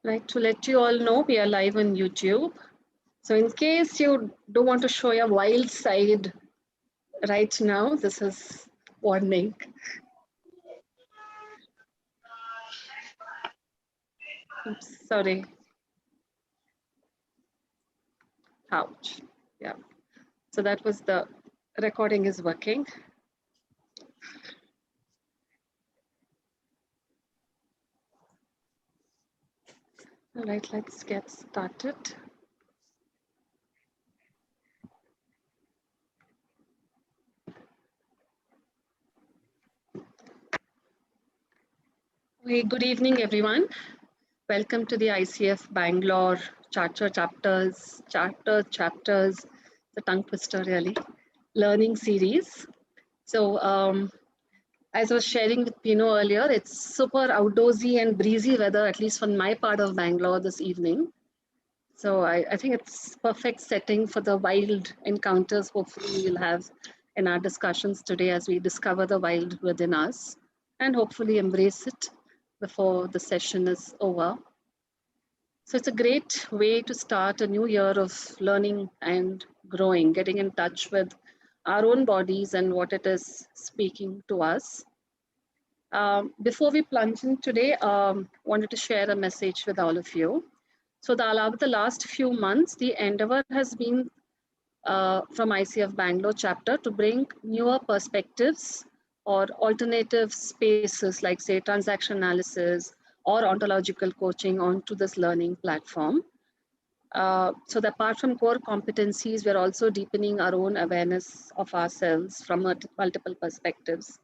Like to let you all know, we are live on YouTube. So in case you don't want to show your wild side right now, this is warning. Oops, sorry. Ouch. Yeah. So that was the recording is working. All right, let's get started. Hey, good evening, everyone. Welcome to the ICF Bangalore Charter Chapters, the tongue twister really, learning series. So as I was sharing with Pino earlier, it's super outdoorsy and breezy weather, at least from my part of Bangalore this evening. So I think it's perfect setting for the wild encounters hopefully we'll have in our discussions today as we discover the wild within us and hopefully embrace it before the session is over. So it's a great way to start a new year of learning and growing, getting in touch with our own bodies and what it is speaking to us. Before we plunge in today, wanted to share a message with all of you. So the last few months, the endeavor has been from ICF Bangalore chapter to bring newer perspectives or alternative spaces like say transaction analysis or ontological coaching onto this learning platform. So that apart from core competencies, we're also deepening our own awareness of ourselves from multiple perspectives.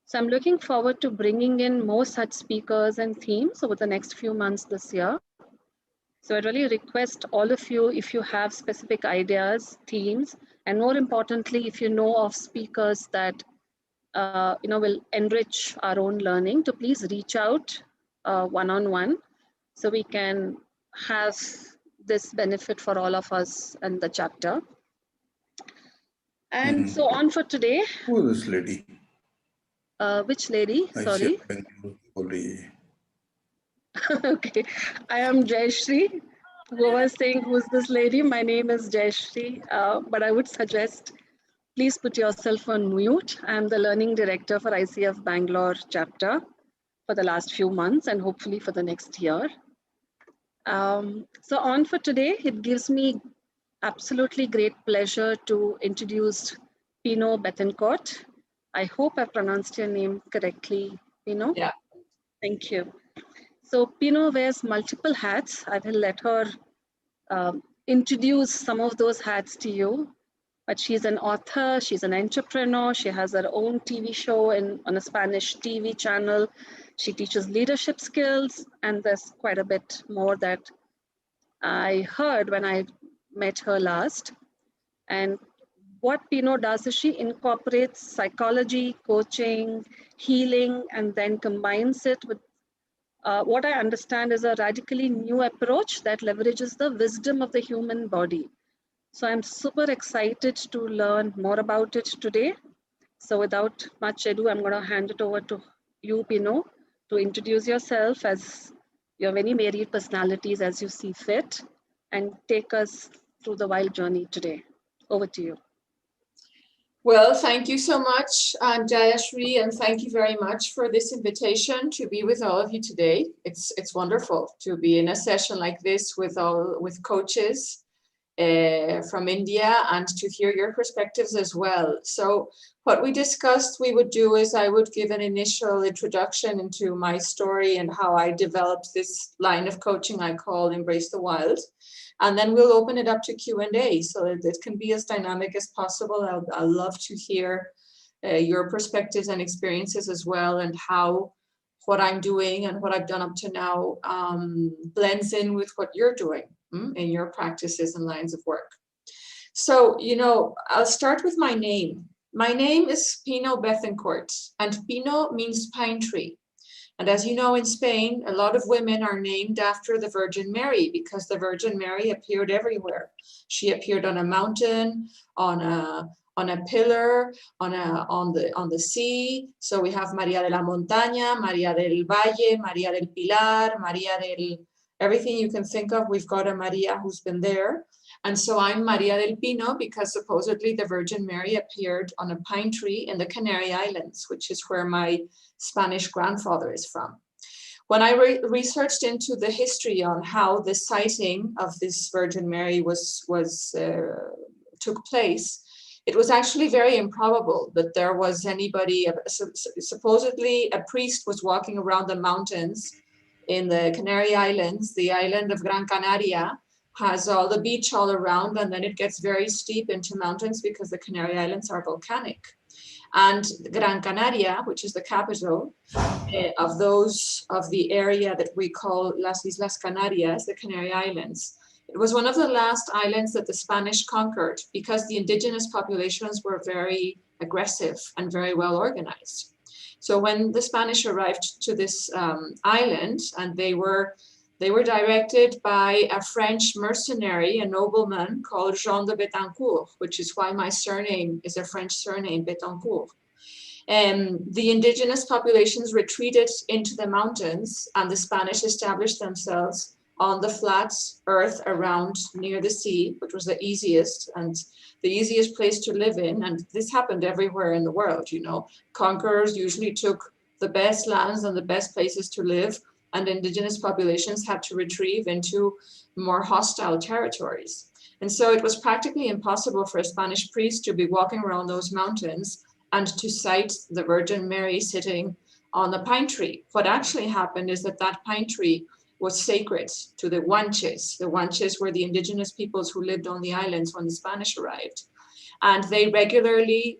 So I'm looking forward to bringing in more such speakers and themes over the next few months this year. So I really request all of you, if you have specific ideas, themes, and more importantly, if you know of speakers that will enrich our own learning, to please reach out one-on-one so we can have this benefit for all of us in the chapter. And so on for today. Who is this lady? Which lady? Sorry. Okay, I am Jayashree. Whoever is saying who's this lady, my name is Jayashree, but I would suggest please put yourself on mute. I'm the learning director for ICF Bangalore chapter for the last few months and hopefully for the next year. So on for today, it gives me absolutely great pleasure to introduce Pino Bettencourt. I hope I pronounced your name correctly, Pino. Yeah. Thank you. So Pino wears multiple hats. I will let her introduce some of those hats to you. But she's an author, she's an entrepreneur, she has her own TV show on a Spanish TV channel. She teaches leadership skills, and there's quite a bit more that I heard when I met her last. And what Pino does is she incorporates psychology, coaching, healing, and then combines it with what I understand is a radically new approach that leverages the wisdom of the human body. So I'm super excited to learn more about it today. So without much ado, I'm going to hand it over to you, Pino, to introduce yourself as your many varied personalities as you see fit and take us through the wild journey today. Over to you. Well, thank you so much, Jayashree, and thank you very much for this invitation to be with all of you today. It's wonderful to be in a session like this with coaches from India and to hear your perspectives as well. So what we discussed we would do is I would give an initial introduction into my story and how I developed this line of coaching I call Embrace the Wild. And then we'll open it up to Q&A so that it can be as dynamic as possible. I'd love to hear your perspectives and experiences as well, and how what I'm doing and what I've done up to now blends in with what you're doing in your practices and lines of work. So, I'll start with my name. My name is Pino Bettencourt, and Pino means pine tree. And as you know, in Spain, a lot of women are named after the Virgin Mary because the Virgin Mary appeared everywhere. She appeared on a mountain, on a pillar, on the sea. So we have María de la Montaña, María del Valle, María del Pilar, María everything you can think of. We've got a Maria who's been there. And so I'm Maria del Pino because supposedly the Virgin Mary appeared on a pine tree in the Canary Islands, which is where my Spanish grandfather is from. When I researched into the history on how the sighting of this Virgin Mary took place, it was actually very improbable that there was anybody. Supposedly a priest was walking around the mountains in the Canary Islands. The island of Gran Canaria has all the beach all around, and then it gets very steep into mountains because the Canary Islands are volcanic. And Gran Canaria, which is the capital of the area that we call Las Islas Canarias, the Canary Islands, it was one of the last islands that the Spanish conquered because the indigenous populations were very aggressive and very well organized. So when the Spanish arrived to this island, and they were directed by a French mercenary, a nobleman called Jean de Bettencourt, which is why my surname is a French surname, Bettencourt. The indigenous populations retreated into the mountains, and the Spanish established themselves on the flat earth around near the sea, which was the easiest place to live in. And this happened everywhere in the world, you know. Conquerors usually took the best lands and the best places to live, and indigenous populations had to retrieve into more hostile territories. And so it was practically impossible for a Spanish priest to be walking around those mountains and to sight the Virgin Mary sitting on the pine tree. What actually happened is that pine tree was sacred to the Guanches. The Guanches were the indigenous peoples who lived on the islands when the Spanish arrived. And they regularly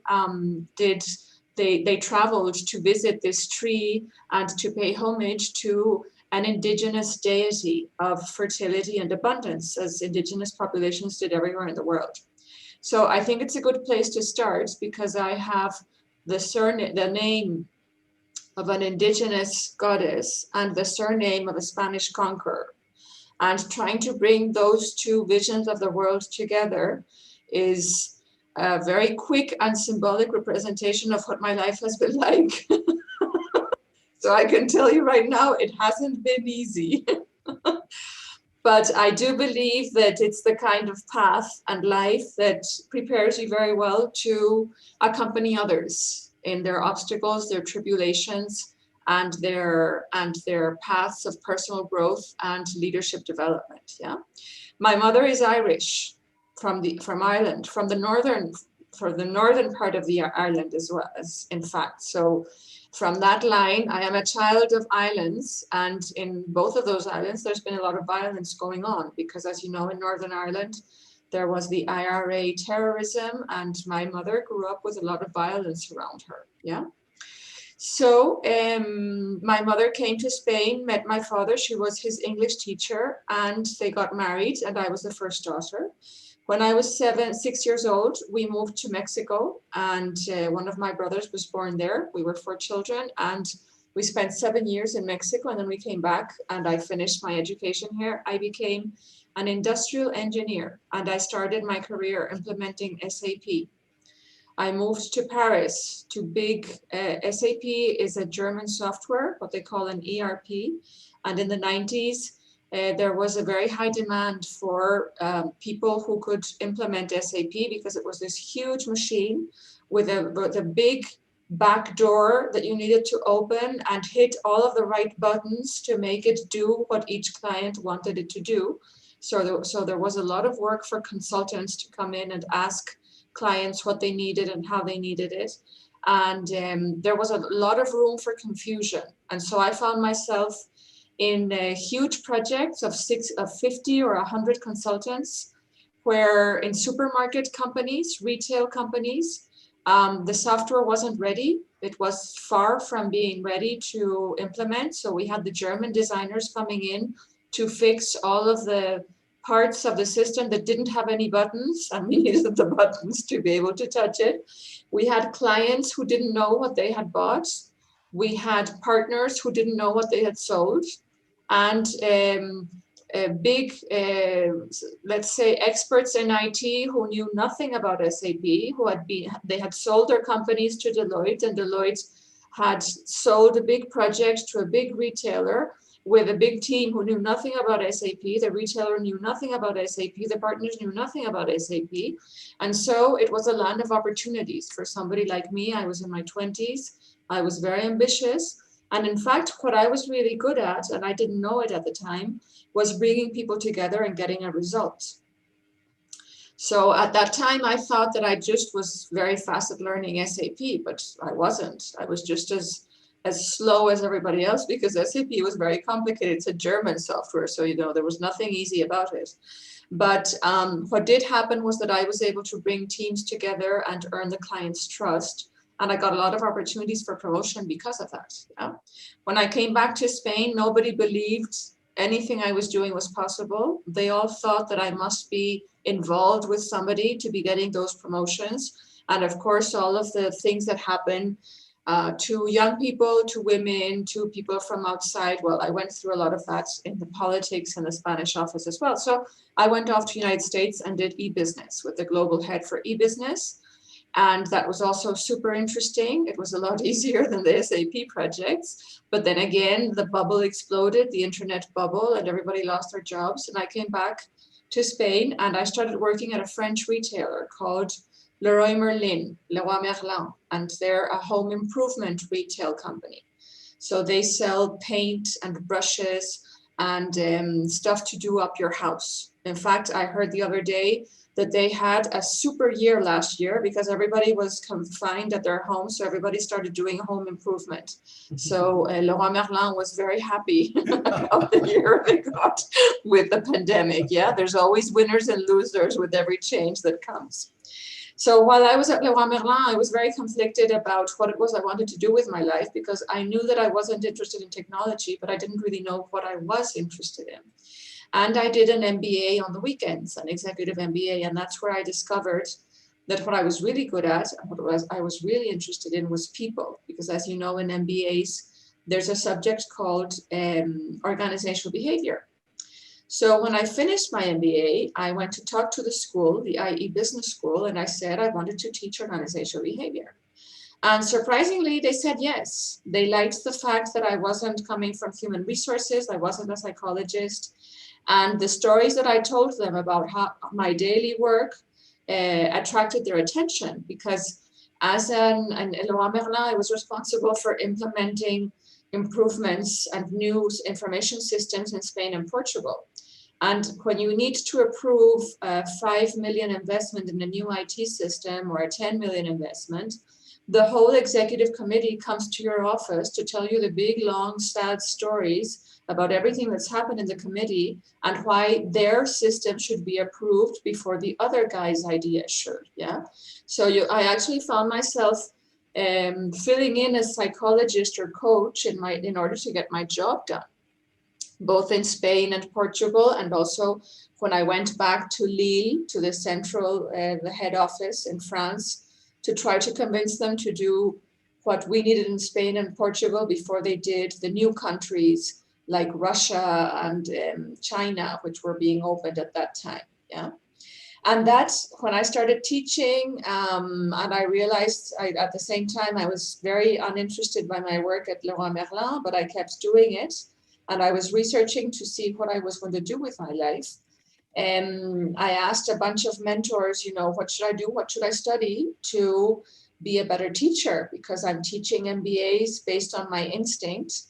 they traveled to visit this tree and to pay homage to an indigenous deity of fertility and abundance, as indigenous populations did everywhere in the world. So I think it's a good place to start because I have the name of an indigenous goddess and the surname of a Spanish conqueror. And trying to bring those two visions of the world together is a very quick and symbolic representation of what my life has been like. So I can tell you right now, it hasn't been easy. But I do believe that it's the kind of path and life that prepares you very well to accompany others in their obstacles, their tribulations, and their paths of personal growth and leadership development. Yeah, my mother is Irish from Ireland, from the northern part of the island as well, as in fact. So from that line, I am a child of islands, and in both of those islands, there's been a lot of violence going on because, as you know, in Northern Ireland, there was the IRA terrorism, and my mother grew up with a lot of violence around her. Yeah. So my mother came to Spain, met my father. She was his English teacher, and they got married, and I was the first daughter. When I was 6 years old, we moved to Mexico, and one of my brothers was born there. We were 4 children, and we spent 7 years in Mexico, and then we came back, and I finished my education here. I became an industrial engineer, and I started my career implementing SAP. I moved to Paris to big, SAP is a German software, what they call an ERP, and in the 90s, there was a very high demand for people who could implement SAP because it was this huge machine with a big back door that you needed to open and hit all of the right buttons to make it do what each client wanted it to do. So there was a lot of work for consultants to come in and ask clients what they needed and how they needed it. And there was a lot of room for confusion. And so I found myself in huge projects of 50 or 100 consultants, where in supermarket companies, retail companies, the software wasn't ready. It was far from being ready to implement. So we had the German designers coming in to fix all of the parts of the system that didn't have any buttons, and we needed the buttons to be able to touch it. We had clients who didn't know what they had bought. We had partners who didn't know what they had sold. And big, let's say, experts in IT who knew nothing about SAP, they had sold their companies to Deloitte, and Deloitte had sold a big project to a big retailer, with a big team who knew nothing about SAP. The retailer knew nothing about SAP. The partners knew nothing about SAP. And so it was a land of opportunities for somebody like me. I was in my 20s. I was very ambitious. And in fact, what I was really good at, and I didn't know it at the time, was bringing people together and getting a result. So at that time, I thought that I just was very fast at learning SAP, but I wasn't. I was just as slow as everybody else because SAP was very complicated. It's a German software, so there was nothing easy about it. But what did happen was that I was able to bring teams together and earn the client's trust. And I got a lot of opportunities for promotion because of that. Yeah? When I came back to Spain, nobody believed anything I was doing was possible. They all thought that I must be involved with somebody to be getting those promotions. And of course, all of the things that happen to young people, to women, to people from outside. Well, I went through a lot of that in the politics and the Spanish office as well. So I went off to the United States and did e-business with the global head for e-business. And that was also super interesting. It was a lot easier than the SAP projects. But then again, the bubble exploded, the internet bubble, and everybody lost their jobs. And I came back to Spain and I started working at a French retailer called Leroy Merlin, and they're a home improvement retail company. So they sell paint and brushes and stuff to do up your house. In fact, I heard the other day that they had a super year last year because everybody was confined at their home. So everybody started doing home improvement. So Leroy Merlin was very happy about the year they got with the pandemic. Yeah, there's always winners and losers with every change that comes. So while I was at Leroy Merlin, I was very conflicted about what it was I wanted to do with my life because I knew that I wasn't interested in technology, but I didn't really know what I was interested in. And I did an MBA on the weekends, an executive MBA, and that's where I discovered that what I was really good at, and what I was really interested in was people. Because as you know, in MBAs, there's a subject called organizational behavior. So when I finished my MBA, I went to talk to the school, the IE Business School, and I said I wanted to teach organizational behavior. And surprisingly, they said yes. They liked the fact that I wasn't coming from human resources, I wasn't a psychologist. And the stories that I told them about how my daily work attracted their attention because as an Leroy Merlin, I was responsible for implementing improvements and new information systems in Spain and Portugal. And when you need to approve a 5 million investment in a new IT system or a 10 million investment, the whole executive committee comes to your office to tell you the big, long, sad stories about everything that's happened in the committee and why their system should be approved before the other guy's idea should. Yeah. So I actually found myself filling in as psychologist or coach in order to get my job done, both in Spain and Portugal, and also when I went back to Lille, to the central, the head office in France, to try to convince them to do what we needed in Spain and Portugal before they did the new countries like Russia and China, which were being opened at that time. Yeah. And that's when I started teaching, and I realized at the same time, I was very uninterested by my work at Leroy Merlin, but I kept doing it. And I was researching to see what I was going to do with my life. And I asked a bunch of mentors, what should I do? What should I study to be a better teacher? Because I'm teaching MBAs based on my instinct.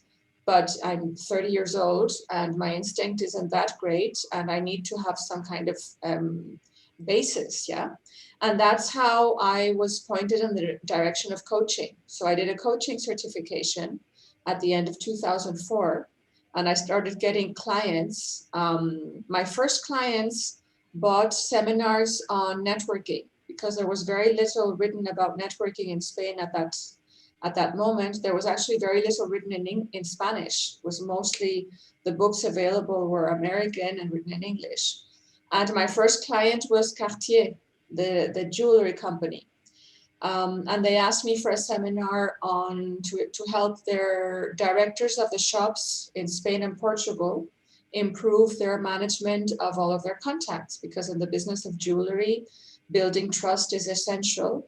But I'm 30 years old and my instinct isn't that great and I need to have some kind of basis, yeah? And that's how I was pointed in the direction of coaching. So I did a coaching certification at the end of 2004 and I started getting clients. My first clients bought seminars on networking because there was very little written about networking in Spain at that moment. There was actually very little written in Spanish. It was mostly the books available were American and written in English. And my first client was Cartier, the jewelry company. And they asked me for a seminar to help their directors of the shops in Spain and Portugal improve their management of all of their contacts, because in the business of jewelry, building trust is essential.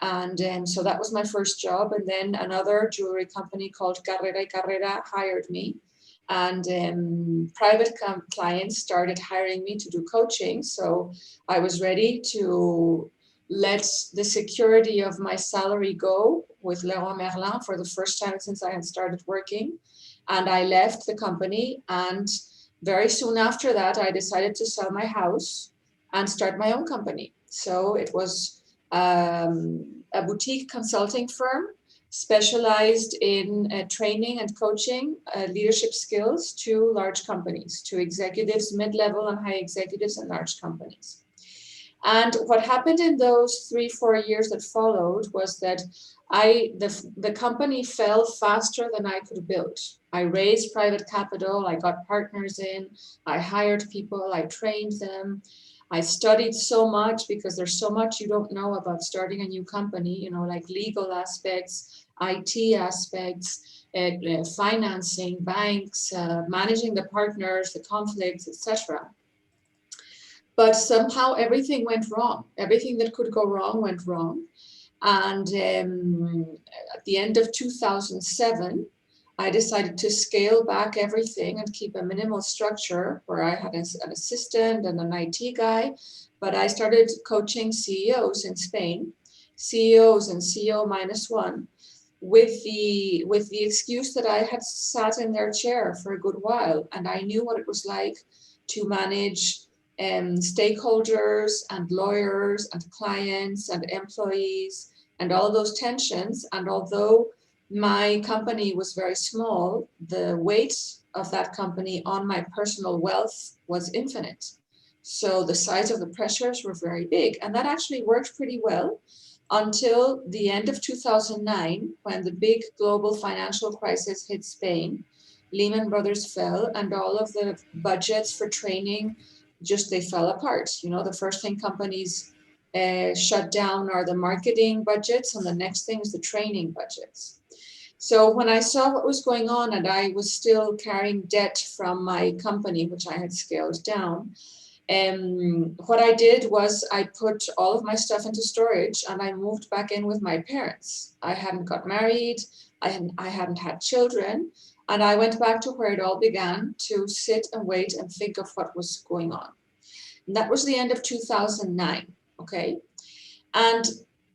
And so that was my first job. And then another jewelry company called Carrera y Carrera hired me. and private clients started hiring me to do coaching. So I was ready to let the security of my salary go with Leroy Merlin for the first time since I had started working. And I left the company, and very soon after that, I decided to sell my house and start my own company. So it was a boutique consulting firm specialized in training and coaching leadership skills to large companies, to executives, mid-level and high executives in large companies. And what happened in those 3-4 years that followed was that the company fell faster than I could build. I raised private capital, I got partners in, I hired people, I trained them. I studied so much because there's so much you don't know about starting a new company, you know, like legal aspects, IT aspects, financing, banks, managing the partners, the conflicts, etc. But somehow everything went wrong. Everything that could go wrong went wrong. And at the end of 2007, I decided to scale back everything and keep a minimal structure where I had an assistant and an IT guy. But I started coaching CEOs in Spain, CEOs and CEO -1, with the excuse that I had sat in their chair for a good while, and I knew what it was like to manage stakeholders and lawyers and clients and employees and all those tensions. And although my company was very small, the weight of that company on my personal wealth was infinite. So the size of the pressures were very big, and that actually worked pretty well until the end of 2009, when the big global financial crisis hit Spain. Lehman Brothers fell, and all of the budgets for training they fell apart. You know, the first thing companies shut down are the marketing budgets, and the next thing is the training budgets. So when I saw what was going on, and I was still carrying debt from my company, which I had scaled down, what I did was I put all of my stuff into storage, and I moved back in with my parents. I hadn't got married, I hadn't had children, and I went back to where it all began, to sit and wait and think of what was going on. And that was the end of 2009, okay? And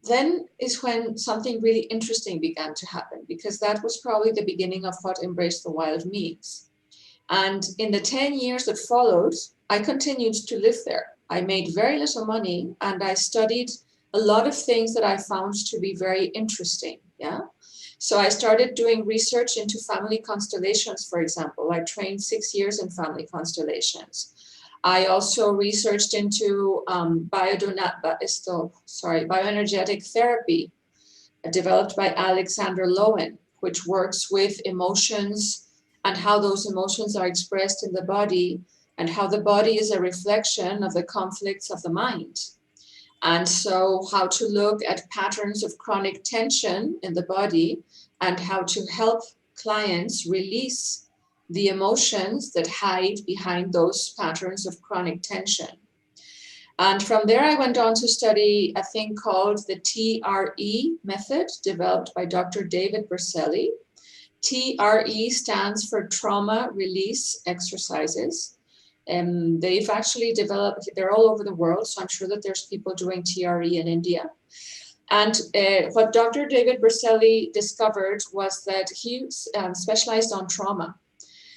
then is when something really interesting began to happen, because that was probably the beginning of what Embrace the Wild means. And in the 10 years that followed, I continued to live there. I made very little money, and I studied a lot of things that I found to be very interesting, yeah? So I started doing research into family constellations, for example. I trained 6 years in family constellations. I also researched into bioenergetic therapy developed by Alexander Lowen, which works with emotions and how those emotions are expressed in the body, and how the body is a reflection of the conflicts of the mind. And so how to look at patterns of chronic tension in the body, and how to help clients release the emotions that hide behind those patterns of chronic tension. And from there, I went on to study a thing called the TRE method, developed by Dr. David Berceli. TRE stands for Trauma Release Exercises. They've actually developed, they're all over the world, so I'm sure that there's people doing TRE in India. And what Dr. David Berceli discovered was that he specialized on trauma.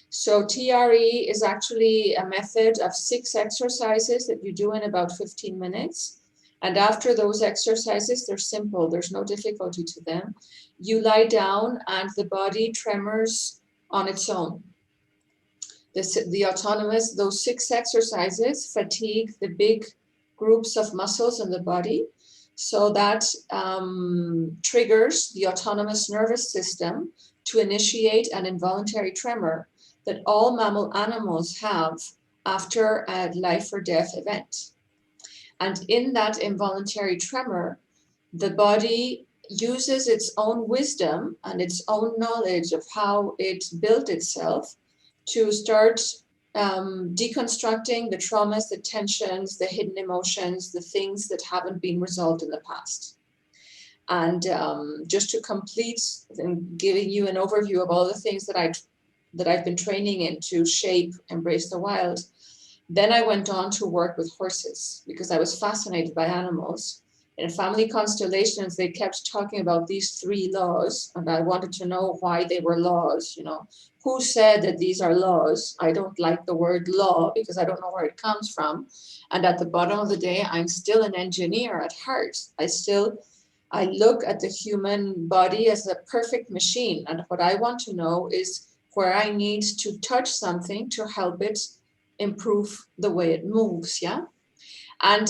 So TRE is actually a method of 6 exercises that you do in about 15 minutes. And after those exercises, they're simple, there's no difficulty to them. You lie down and the body tremors on its own. Those 6 exercises fatigue the big groups of muscles in the body. So that triggers the autonomous nervous system to initiate an involuntary tremor that all mammal animals have after a life or death event. And in that involuntary tremor, the body uses its own wisdom and its own knowledge of how it built itself to start deconstructing the traumas, the tensions, the hidden emotions, the things that haven't been resolved in the past. And just to complete and giving you an overview of all the things that I that I've been training in to shape Embrace the Wild, then I went on to work with horses because I was fascinated by animals. In Family Constellations, they kept talking about these 3 laws, and I wanted to know why they were laws. You know, who said that these are laws? I don't like the word law because I don't know where it comes from. And at the bottom of the day, I'm still an engineer at heart. I look at the human body as a perfect machine. And what I want to know is where I need to touch something to help it improve the way it moves, yeah? And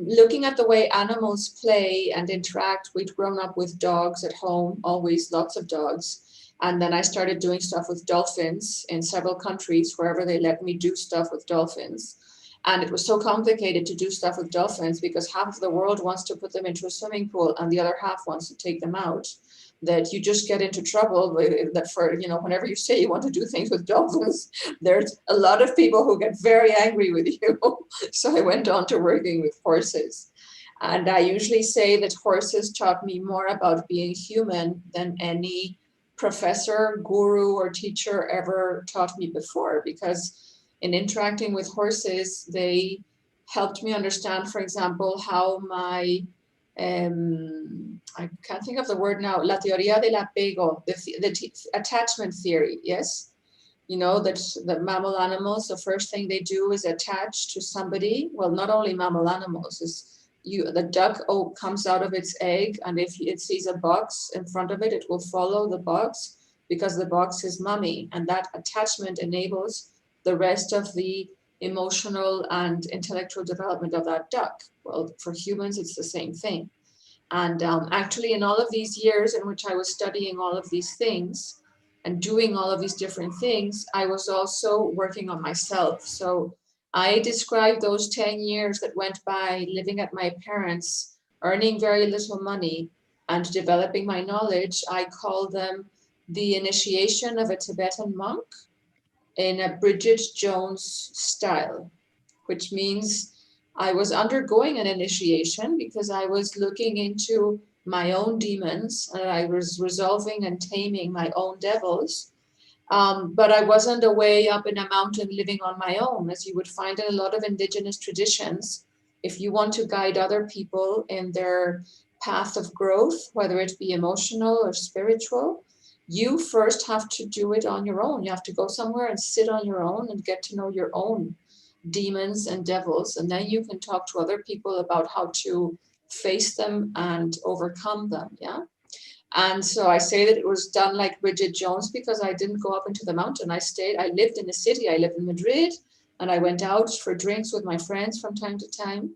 looking at the way animals play and interact, we'd grown up with dogs at home, always lots of dogs. And then I started doing stuff with dolphins in several countries, wherever they let me do stuff with dolphins. And it was so complicated to do stuff with dolphins because half of the world wants to put them into a swimming pool and the other half wants to take them out, that you just get into trouble that for, you know, whenever you say you want to do things with dolphins, there's a lot of people who get very angry with you. So I went on to working with horses. And I usually say that horses taught me more about being human than any professor, guru, or teacher ever taught me before, because in interacting with horses, they helped me understand, for example, how my I can't think of the word now, la teoría del apego, the attachment theory, yes? You know, that the mammal animals, the first thing they do is attach to somebody. Well, not only mammal animals, the duck comes out of its egg, and if it sees a box in front of it, it will follow the box because the box is mommy, and that attachment enables the rest of the emotional and intellectual development of that duck. Well, for humans, it's the same thing. And actually, in all of these years in which I was studying all of these things and doing all of these different things, I was also working on myself. So I described those 10 years that went by living at my parents', earning very little money and developing my knowledge. I call them the initiation of a Tibetan monk in a Bridget Jones style, which means I was undergoing an initiation because I was looking into my own demons and I was resolving and taming my own devils. But I wasn't away up in a mountain living on my own, as you would find in a lot of indigenous traditions. If you want to guide other people in their path of growth, whether it be emotional or spiritual, you first have to do it on your own. You have to go somewhere and sit on your own and get to know your own demons and devils, and then you can talk to other people about how to face them and overcome them. Yeah. And so I say that it was done like Bridget Jones because I didn't go up into the mountain. I lived in the city. I lived in Madrid, and I went out for drinks with my friends from time to time.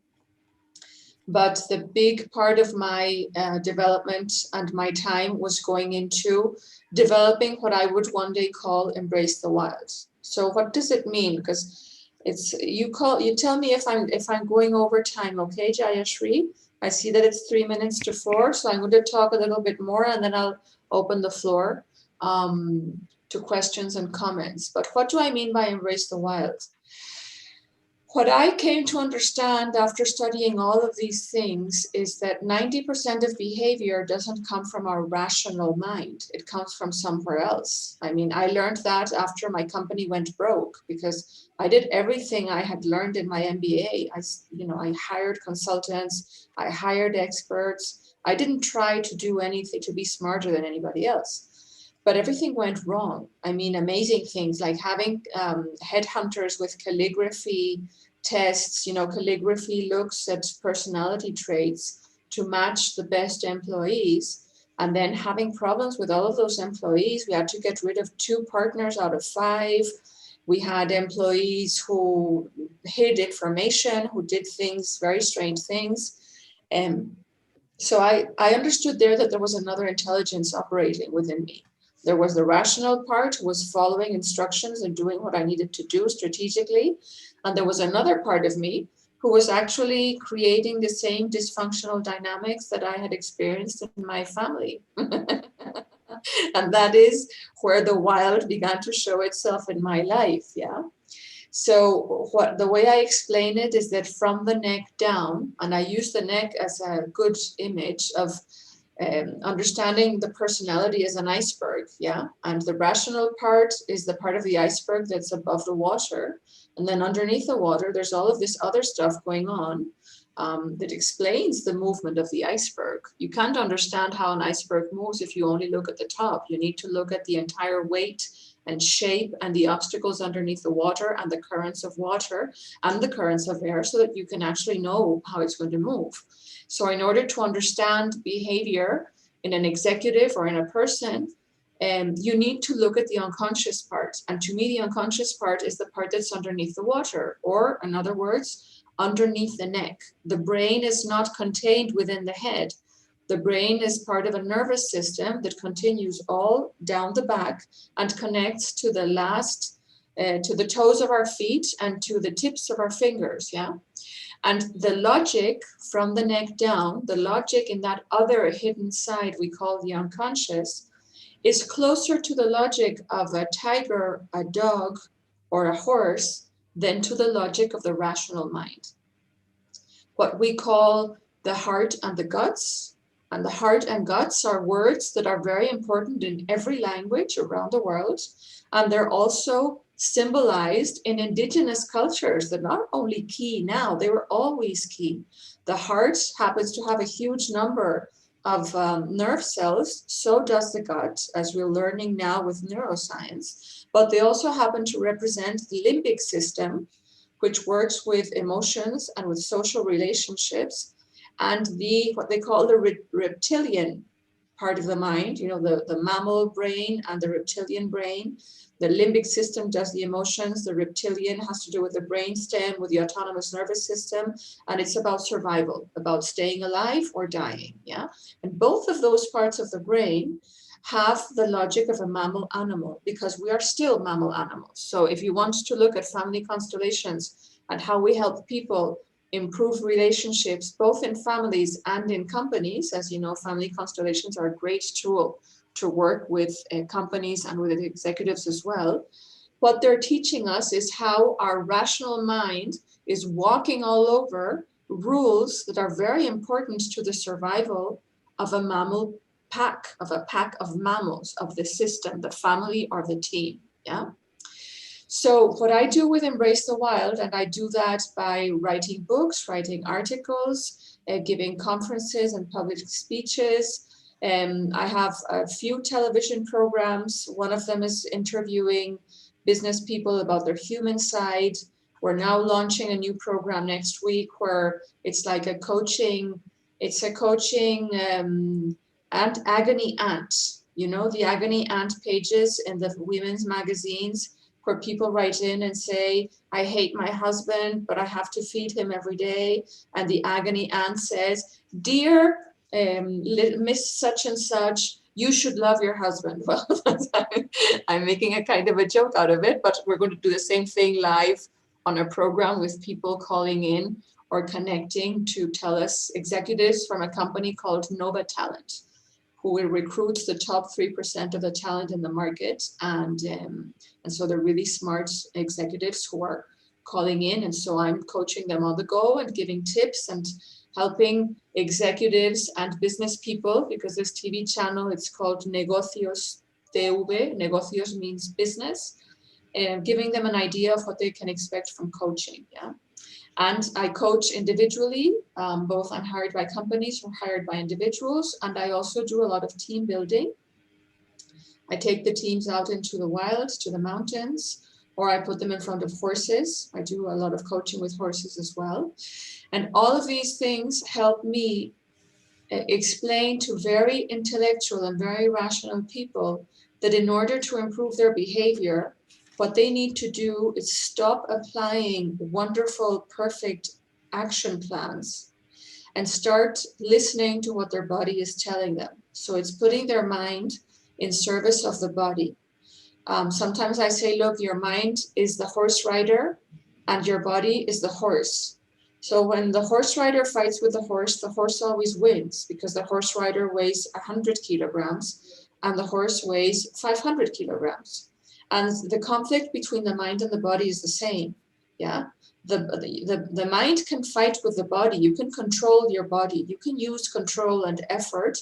But the big part of my development and my time was going into developing what I would one day call Embrace the Wild. So what does it mean? Because you tell me if I'm going over time, okay, Jayashri? I see that it's 3 minutes to 4, so I'm going to talk a little bit more and then I'll open the floor to questions and comments. But what do I mean by Embrace the Wild? What I came to understand after studying all of these things is that 90% of behavior doesn't come from our rational mind. It comes from somewhere else. I mean, I learned that after my company went broke because I did everything I had learned in my MBA. I hired consultants, I hired experts. I didn't try to do anything to be smarter than anybody else. But everything went wrong. I mean, amazing things like having headhunters with calligraphy tests. Calligraphy looks at personality traits to match the best employees. And then having problems with all of those employees, we had to get rid of 2 partners out of 5. We had employees who hid information, who did things, very strange things. So I understood there that there was another intelligence operating within me. There was the rational part who was following instructions and doing what I needed to do strategically. And there was another part of me who was actually creating the same dysfunctional dynamics that I had experienced in my family. And that is where the wild began to show itself in my life, yeah? So the way I explain it is that from the neck down, and I use the neck as a good image of understanding the personality as an iceberg, yeah? And the rational part is the part of the iceberg that's above the water. And then underneath the water, there's all of this other stuff going on that explains the movement of the iceberg. You can't understand how an iceberg moves if you only look at the top. You need to look at the entire weight and shape and the obstacles underneath the water and the currents of water and the currents of air so that you can actually know how it's going to move. So in order to understand behavior in an executive or in a person, you need to look at the unconscious part. And to me, the unconscious part is the part that's underneath the water, or in other words, underneath the neck. The brain is not contained within the head. The brain is part of a nervous system that continues all down the back and connects to the last, to the toes of our feet and to the tips of our fingers, yeah? And the logic from the neck down, the logic in that other hidden side we call the unconscious, is closer to the logic of a tiger, a dog, or a horse than to the logic of the rational mind. What we call the heart and the guts, and the heart and guts are words that are very important in every language around the world, and they're also symbolized in indigenous cultures. They're not only key now, they were always key. The heart happens to have a huge number of nerve cells, so does the gut, as we're learning now with neuroscience, but they also happen to represent the limbic system, which works with emotions and with social relationships, and what they call the reptilian part of the mind, you know, the mammal brain and the reptilian brain. The limbic system does the emotions, the reptilian has to do with the brainstem, with the autonomous nervous system, and it's about survival, about staying alive or dying, yeah? And both of those parts of the brain have the logic of a mammal animal, because we are still mammal animals. So if you want to look at family constellations and how we help people improve relationships, both in families and in companies, as you know, family constellations are a great tool to work with companies and with executives as well. What they're teaching us is how our rational mind is walking all over rules that are very important to the survival of a mammal pack, of a pack of mammals, of the system, the family or the team, yeah? So what I do with Embrace the Wild, and I do that by writing books, writing articles, giving conferences and public speeches. I have a few television programs. One of them is interviewing business people about their human side. We're now launching a new program next week where it's like a coaching, and agony aunt, you know, the agony aunt pages in the women's magazines, where people write in and say, I hate my husband, but I have to feed him every day. And the agony aunt says, dear Miss such and such, you should love your husband. Well, I'm making a kind of a joke out of it, but we're going to do the same thing live on a program with people calling in or connecting to tell us, executives from a company called Nova Talent, who will recruit the top 3% of the talent in the market. And so they're really smart executives who are calling in. And so I'm coaching them on the go and giving tips and helping executives and business people, because this TV channel, it's called Negocios TV. Negocios means business, and giving them an idea of what they can expect from coaching, yeah? And I coach individually, both I'm hired by companies or hired by individuals. And I also do a lot of team building. I take the teams out into the wild, to the mountains, or I put them in front of horses. I do a lot of coaching with horses as well. And all of these things help me explain to very intellectual and very rational people that in order to improve their behavior, what they need to do is stop applying wonderful, perfect action plans and start listening to what their body is telling them. So it's putting their mind in service of the body. Sometimes I say, look, your mind is the horse rider and your body is the horse. So when the horse rider fights with the horse always wins, because the horse rider weighs 100 kilograms and the horse weighs 500 kilograms. And the conflict between the mind and the body is the same, yeah? The mind can fight with the body. You can control your body. You can use control and effort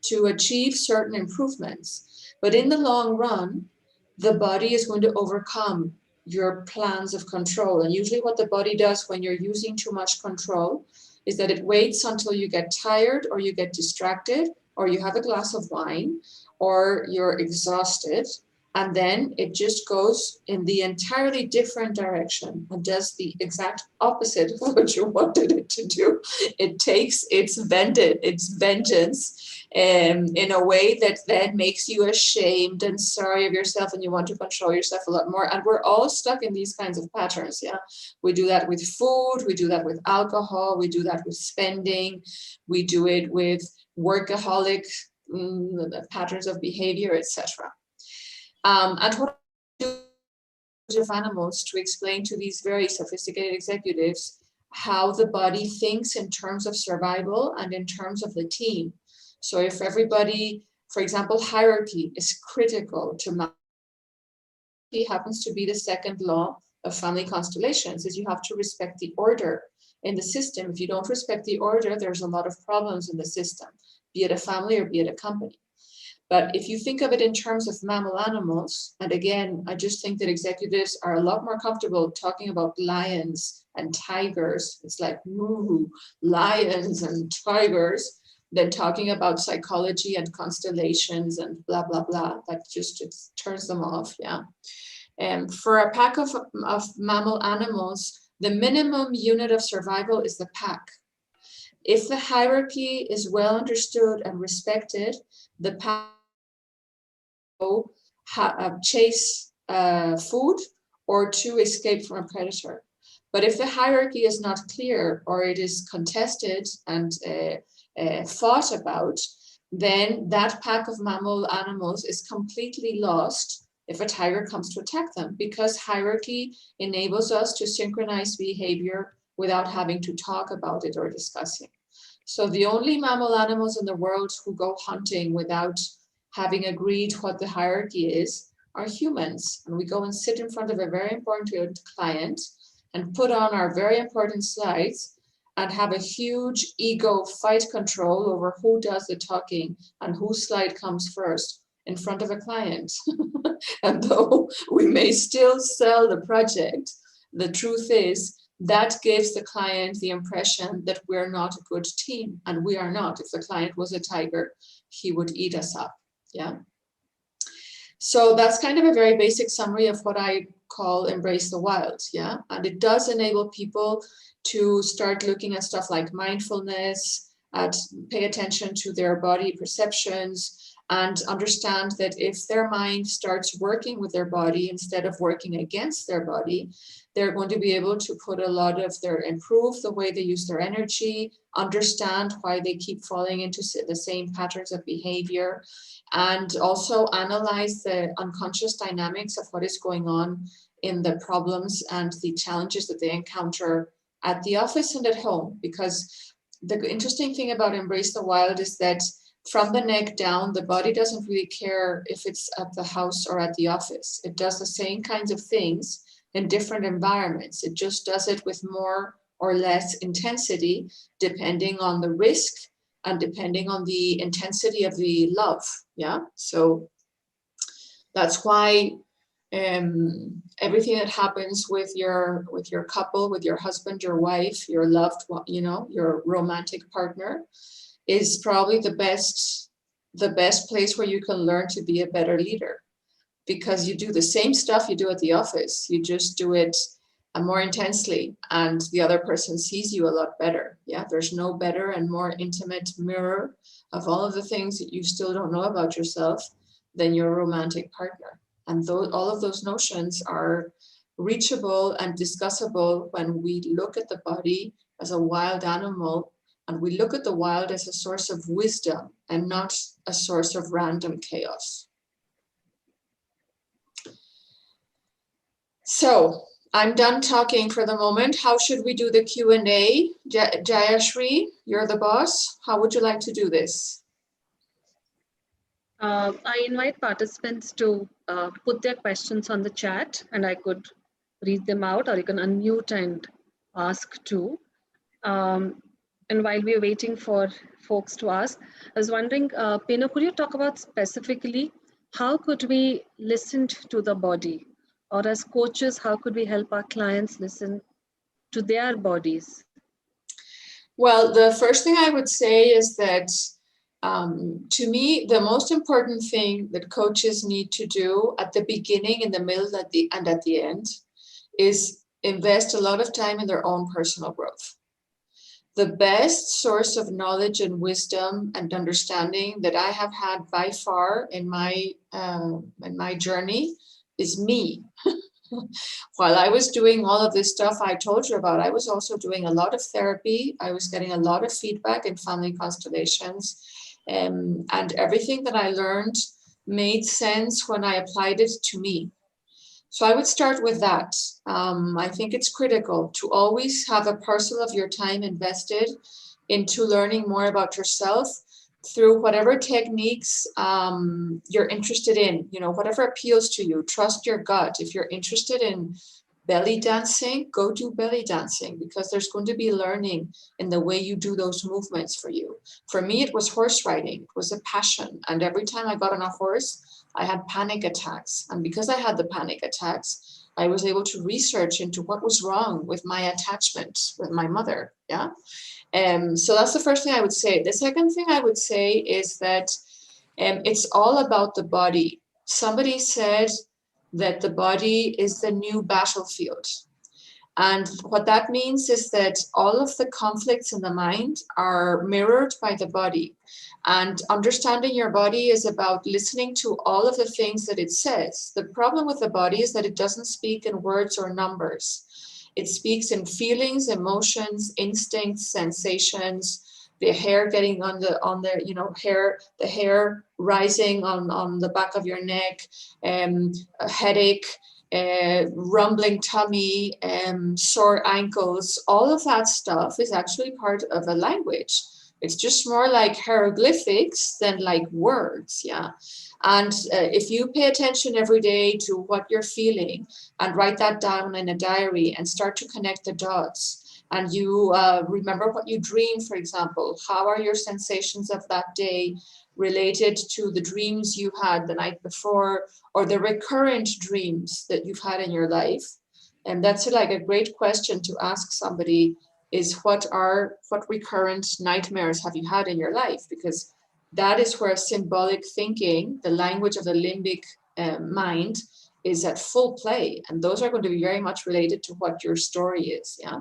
to achieve certain improvements. But in the long run, the body is going to overcome your plans of control. And usually what the body does when you're using too much control is that it waits until you get tired or you get distracted or you have a glass of wine or you're exhausted. And then it just goes in the entirely different direction and does the exact opposite of what you wanted it to do. It takes its vengeance in a way that then makes you ashamed and sorry of yourself, and you want to control yourself a lot more. And we're all stuck in these kinds of patterns. Yeah, we do that with food, we do that with alcohol, we do that with spending, we do it with workaholic patterns of behavior, etc. And what I do of animals to explain to these very sophisticated executives how the body thinks in terms of survival and in terms of the team. So if everybody, for example, hierarchy is critical to hierarchy happens to be the second law of family constellations, is you have to respect the order in the system. If you don't respect the order, there's a lot of problems in the system, be it a family or be it a company. But if you think of it in terms of mammal animals, and again, I just think that executives are a lot more comfortable talking about lions and tigers. It's like, ooh, lions and tigers, than talking about psychology and constellations and blah, blah, blah. That just it turns them off, yeah. And for a pack of mammal animals, the minimum unit of survival is the pack. If the hierarchy is well understood and respected, the pack chase food or to escape from a predator. But if the hierarchy is not clear or it is contested and thought about, then that pack of mammal animals is completely lost if a tiger comes to attack them, because hierarchy enables us to synchronize behavior without having to talk about it or discussing. So the only mammal animals in the world who go hunting without having agreed what the hierarchy is are humans. And we go and sit in front of a very important client and put on our very important slides and have a huge ego fight control over who does the talking and whose slide comes first in front of a client. And though we may still sell the project, the truth is that gives the client the impression that we're not a good team, and we are not. If the client was a tiger, he would eat us up. Yeah. So that's kind of a very basic summary of what I call embrace the wild. Yeah. And it does enable people to start looking at stuff like mindfulness, pay attention to their body perceptions, and understand that if their mind starts working with their body instead of working against their body, they're going to be able to put a lot of improve the way they use their energy, understand why they keep falling into the same patterns of behavior, and also analyze the unconscious dynamics of what is going on in the problems and the challenges that they encounter at the office and at home. Because the interesting thing about Embrace the Wild is that from the neck down, the body doesn't really care if it's at the house or at the office. It does the same kinds of things in different environments. It just does it with more or less intensity, depending on the risk and depending on the intensity of the love. Yeah. So that's why everything that happens with your couple, with your husband, your wife, your loved one, your romantic partner, is probably the best place where you can learn to be a better leader, because you do the same stuff you do at the office. You just do it more intensely, and the other person sees you a lot better. Yeah, there's no better and more intimate mirror of all of the things that you still don't know about yourself than your romantic partner. And all of those notions are reachable and discussable when we look at the body as a wild animal, and we look at the wild as a source of wisdom and not a source of random chaos. So I'm done talking for the moment. How should we do the Q&A? Jayashri, you're the boss. How would you like to do this? I invite participants to put their questions on the chat, and I could read them out, or you can unmute and ask too. And while we are waiting for folks to ask, I was wondering, Pino, could you talk about specifically how could we listen to the body? Or as coaches, how could we help our clients listen to their bodies? Well, the first thing I would say is that to me, the most important thing that coaches need to do at the beginning, in the middle, and at the end is invest a lot of time in their own personal growth. The best source of knowledge and wisdom and understanding that I have had by far in my journey is me. While I was doing all of this stuff I told you about, I was also doing a lot of therapy. I was getting a lot of feedback in Family Constellations. And everything that I learned made sense when I applied it to me. So I would start with that. I think it's critical to always have a parcel of your time invested into learning more about yourself through whatever techniques you're interested in, whatever appeals to you. Trust your gut. If you're interested in belly dancing, go do belly dancing, because there's going to be learning in the way you do those movements for you. For me, it was horse riding. It was a passion. And every time I got on a horse, I had panic attacks. And because I had the panic attacks, I was able to research into what was wrong with my attachment with my mother. Yeah. So that's the first thing I would say. The second thing I would say is that it's all about the body. Somebody said that the body is the new battlefield. And what that means is that all of the conflicts in the mind are mirrored by the body. And understanding your body is about listening to all of the things that it says. The problem with the body is that it doesn't speak in words or numbers. It speaks in feelings, emotions, instincts, sensations, the hair getting on the hair rising on the back of your neck, a headache, rumbling tummy, sore ankles. All of that stuff is actually part of a language. It's just more like hieroglyphics than like words, yeah. And if you pay attention every day to what you're feeling and write that down in a diary and start to connect the dots, and you remember what you dreamed, for example, how are your sensations of that day related to the dreams you had the night before or the recurrent dreams that you've had in your life? And that's like a great question to ask somebody, is what recurrent nightmares have you had in your life? Because that is where symbolic thinking, the language of the limbic mind, is at full play. And those are going to be very much related to what your story is, yeah?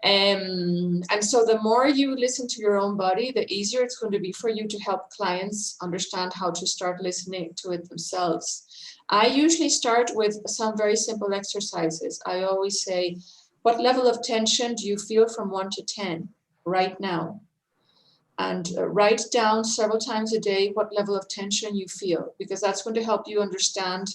And so the more you listen to your own body, the easier it's going to be for you to help clients understand how to start listening to it themselves. I usually start with some very simple exercises. I always say, what level of tension do you feel from 1 to 10 right now? And write down several times a day what level of tension you feel, because that's going to help you understand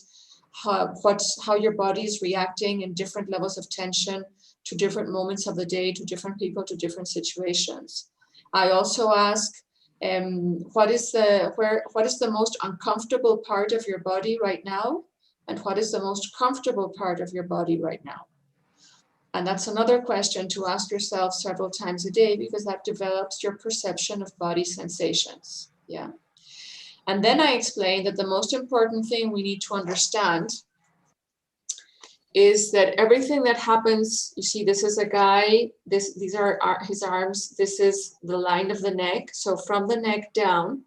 how your body is reacting in different levels of tension to different moments of the day, to different people, to different situations. I also ask, what is the most uncomfortable part of your body right now? And what is the most comfortable part of your body right now? And that's another question to ask yourself several times a day, because that develops your perception of body sensations. Yeah. And then I explained that the most important thing we need to understand is that everything that happens, you see, this is a guy, these are his arms, this is the line of the neck. So from the neck down,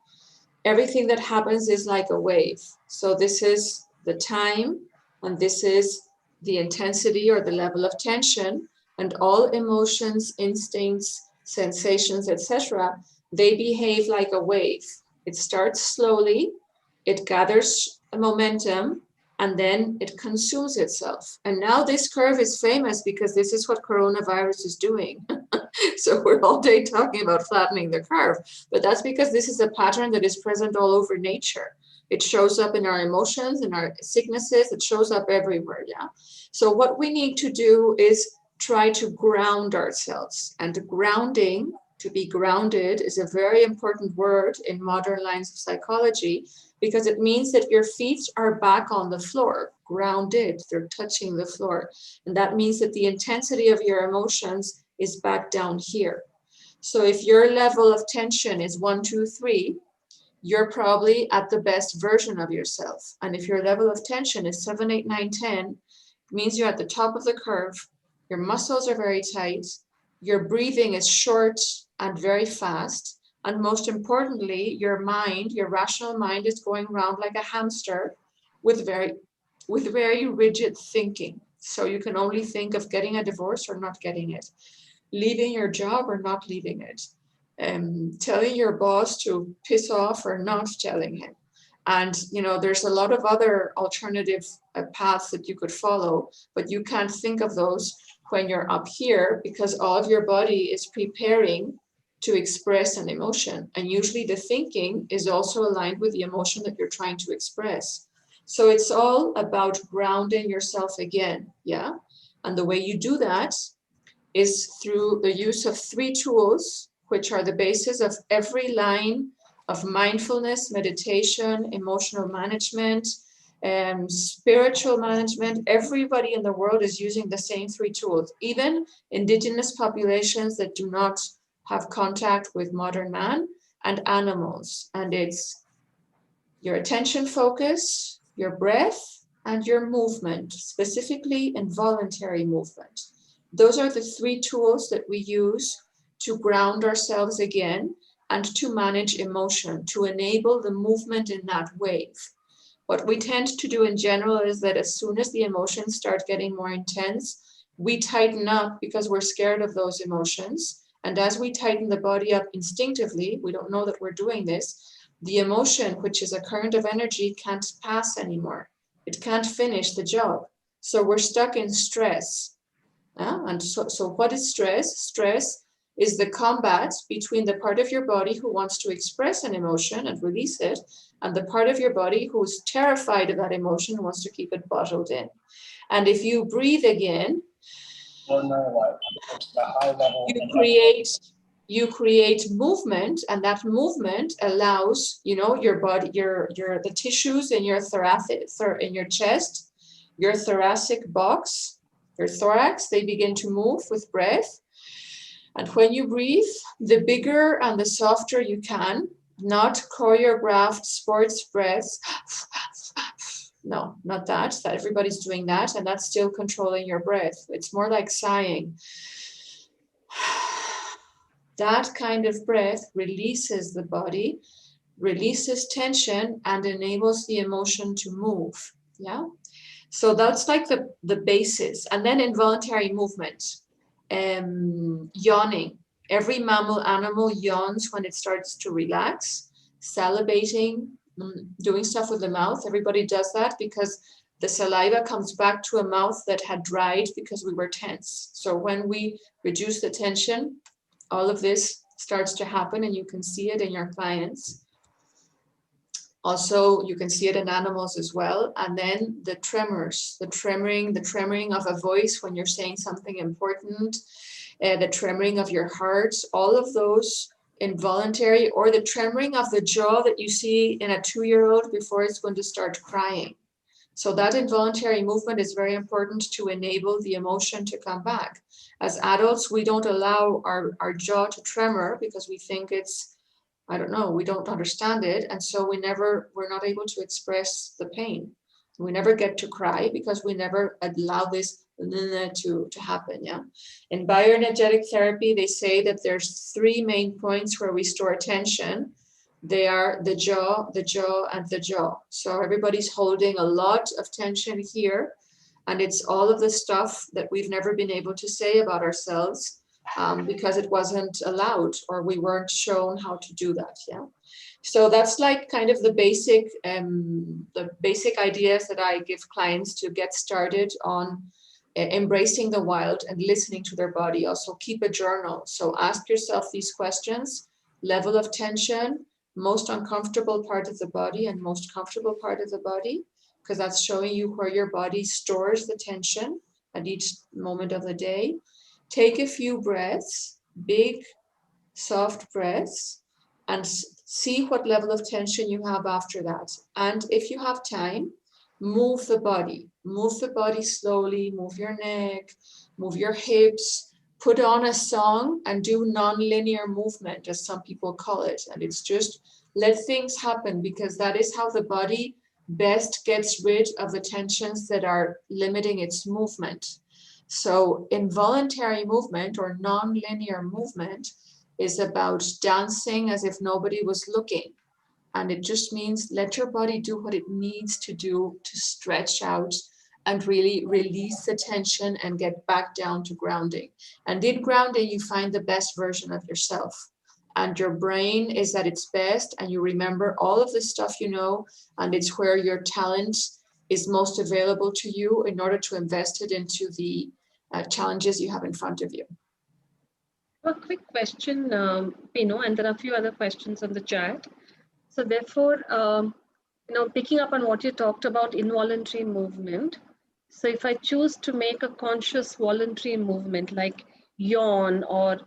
everything that happens is like a wave. So this is the time, and this is the intensity or the level of tension, and all emotions, instincts, sensations, etc., they behave like a wave. It starts slowly, it gathers a momentum, and then it consumes itself. And now this curve is famous because this is what coronavirus is doing. So we're all day talking about flattening the curve, but that's because this is a pattern that is present all over nature. It shows up in our emotions, in our sicknesses, it shows up everywhere, yeah? So what we need to do is try to ground ourselves. And grounding, to be grounded, is a very important word in modern lines of psychology, because it means that your feet are back on the floor, grounded, they're touching the floor. And that means that the intensity of your emotions is back down here. So if your level of tension is 1, 2, 3, you're probably at the best version of yourself. And if your level of tension is 7, 8, 9, 10, it means you're at the top of the curve. Your muscles are very tight. Your breathing is short and very fast. And most importantly, your mind, your rational mind, is going around like a hamster with very rigid thinking. So you can only think of getting a divorce or not getting it, leaving your job or not leaving it, telling your boss to piss off or not telling him. And, you know, there's a lot of other alternative paths that you could follow, but you can't think of those when you're up here because all of your body is preparing to express an emotion. And usually the thinking is also aligned with the emotion that you're trying to express. So it's all about grounding yourself again, yeah? And the way you do that is through the use of 3 tools, which are the basis of every line of mindfulness, meditation, emotional management, spiritual management. Everybody in the world is using the same 3 tools, even indigenous populations that do not have contact with modern man and animals. And it's your attention focus, your breath, and your movement, specifically involuntary movement. Those are the 3 tools that we use to ground ourselves again and to manage emotion, to enable the movement in that wave. What we tend to do in general is that as soon as the emotions start getting more intense, we tighten up because we're scared of those emotions. And as we tighten the body up instinctively, we don't know that we're doing this, the emotion, which is a current of energy, can't pass anymore. It can't finish the job. So we're stuck in stress. And so what is stress? Stress is the combat between the part of your body who wants to express an emotion and release it, and the part of your body who is terrified of that emotion and wants to keep it bottled in. And if you breathe again, you create movement, and that movement allows, you know, your body, the tissues in your in your chest, your thoracic box, your thorax, they begin to move with breath. And when you breathe, the bigger and the softer you can, not choreographed sports breaths. No, not that. That everybody's doing that, and that's still controlling your breath. It's more like sighing. That kind of breath releases the body, releases tension, and enables the emotion to move. Yeah. So that's like the basis. And then involuntary movement, yawning. Every mammal animal yawns when it starts to relax, salivating, doing stuff with the mouth. Everybody does that because the saliva comes back to a mouth that had dried because we were tense. So when we reduce the tension, all of this starts to happen, and you can see it in your clients. Also, you can see it in animals as well. And then the tremors, the tremoring of a voice when you're saying something important, the tremoring of your heart, all of those involuntary, or the tremoring of the jaw that you see in a 2-year-old before it's going to start crying. So that involuntary movement is very important to enable the emotion to come back. As adults, we don't allow our jaw to tremor because we think it's, I don't know, we don't understand it. And so we're not able to express the pain. We never get to cry because we never allow this to happen. Yeah. In bioenergetic therapy, they say that there's 3 main points where we store attention. They are the jaw, and the jaw. So everybody's holding a lot of tension here. And it's all of the stuff that we've never been able to say about ourselves because it wasn't allowed, or we weren't shown how to do that. Yeah. So that's like kind of the basic ideas that I give clients to get started on embracing the wild and listening to their body. Also keep a journal. So ask yourself these questions: level of tension, most uncomfortable part of the body and most comfortable part of the body, because that's showing you where your body stores the tension at each moment of the day. Take a few breaths, big, soft breaths, and see what level of tension you have after that. And if you have time, move the body slowly, move your neck, move your hips, put on a song and do non-linear movement, as some people call it. And it's just let things happen, because that is how the body best gets rid of the tensions that are limiting its movement. So involuntary movement or non-linear movement is about dancing as if nobody was looking. And it just means let your body do what it needs to do to stretch out and really release the tension and get back down to grounding. And in grounding, you find the best version of yourself. And your brain is at its best, and you remember all of the stuff you know, and it's where your talent is most available to you in order to invest it into the challenges you have in front of you. A quick question, Pino, and there are a few other questions on the chat. So therefore, picking up on what you talked about involuntary movement. So if I choose to make a conscious voluntary movement, like yawn or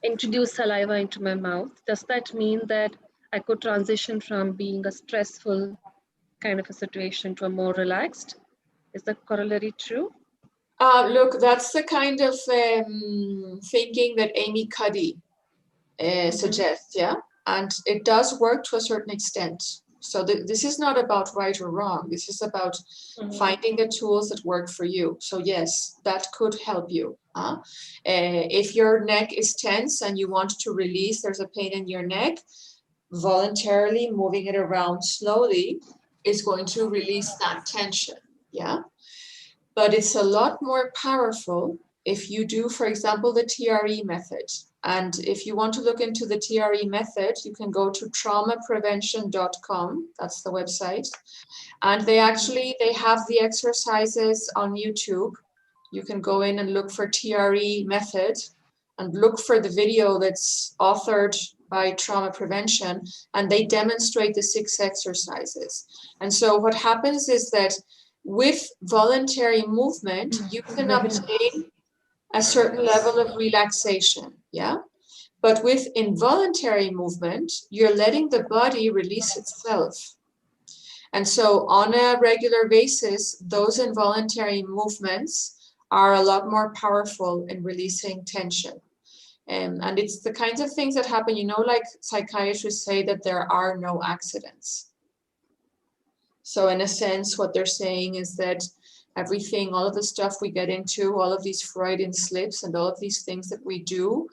introduce saliva into my mouth, does that mean that I could transition from being a stressful kind of a situation to a more relaxed? Is that corollary true? Look, that's the kind of thinking that Amy Cuddy suggests, yeah? And it does work to a certain extent. So this is not about right or wrong. This is about finding the tools that work for you. So yes, that could help you. If your neck is tense and you want to release, there's a pain in your neck, voluntarily moving it around slowly is going to release that tension, yeah? But it's a lot more powerful if you do, for example, the TRE method. And if you want to look into the TRE method, you can go to traumaprevention.com. That's the website. And they have the exercises on YouTube. You can go in and look for TRE method and look for the video that's authored by Trauma Prevention, and they demonstrate the 6 exercises. And so what happens is that with voluntary movement, you can obtain a certain level of relaxation, yeah? But with involuntary movement, you're letting the body release itself. And so on a regular basis, those involuntary movements are a lot more powerful in releasing tension. And it's the kinds of things that happen, like psychiatrists say that there are no accidents. So in a sense, what they're saying is that everything, all of the stuff we get into, all of these Freudian slips and all of these things that we do,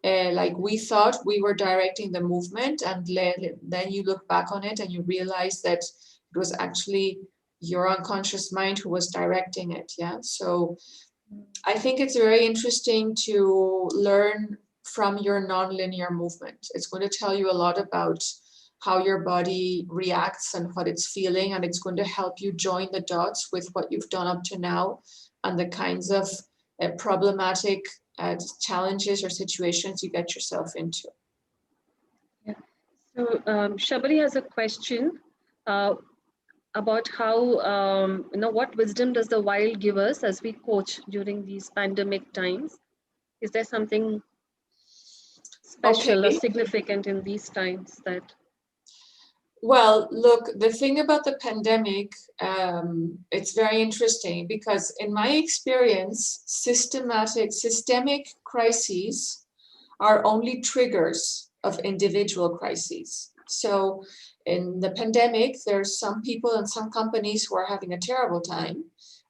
like we thought we were directing the movement, and then you look back on it and you realize that it was actually your unconscious mind who was directing it, yeah? So I think it's very interesting to learn from your non-linear movement. It's going to tell you a lot about how your body reacts and what it's feeling, and it's going to help you join the dots with what you've done up to now and the kinds of problematic challenges or situations you get yourself into. Yeah. So Shabari has a question about how, what wisdom does the wild give us as we coach during these pandemic times? Is there something special or significant in these times that? Well, look, the thing about the pandemic, it's very interesting because in my experience, systemic crises are only triggers of individual crises. So in the pandemic, there's some people and some companies who are having a terrible time,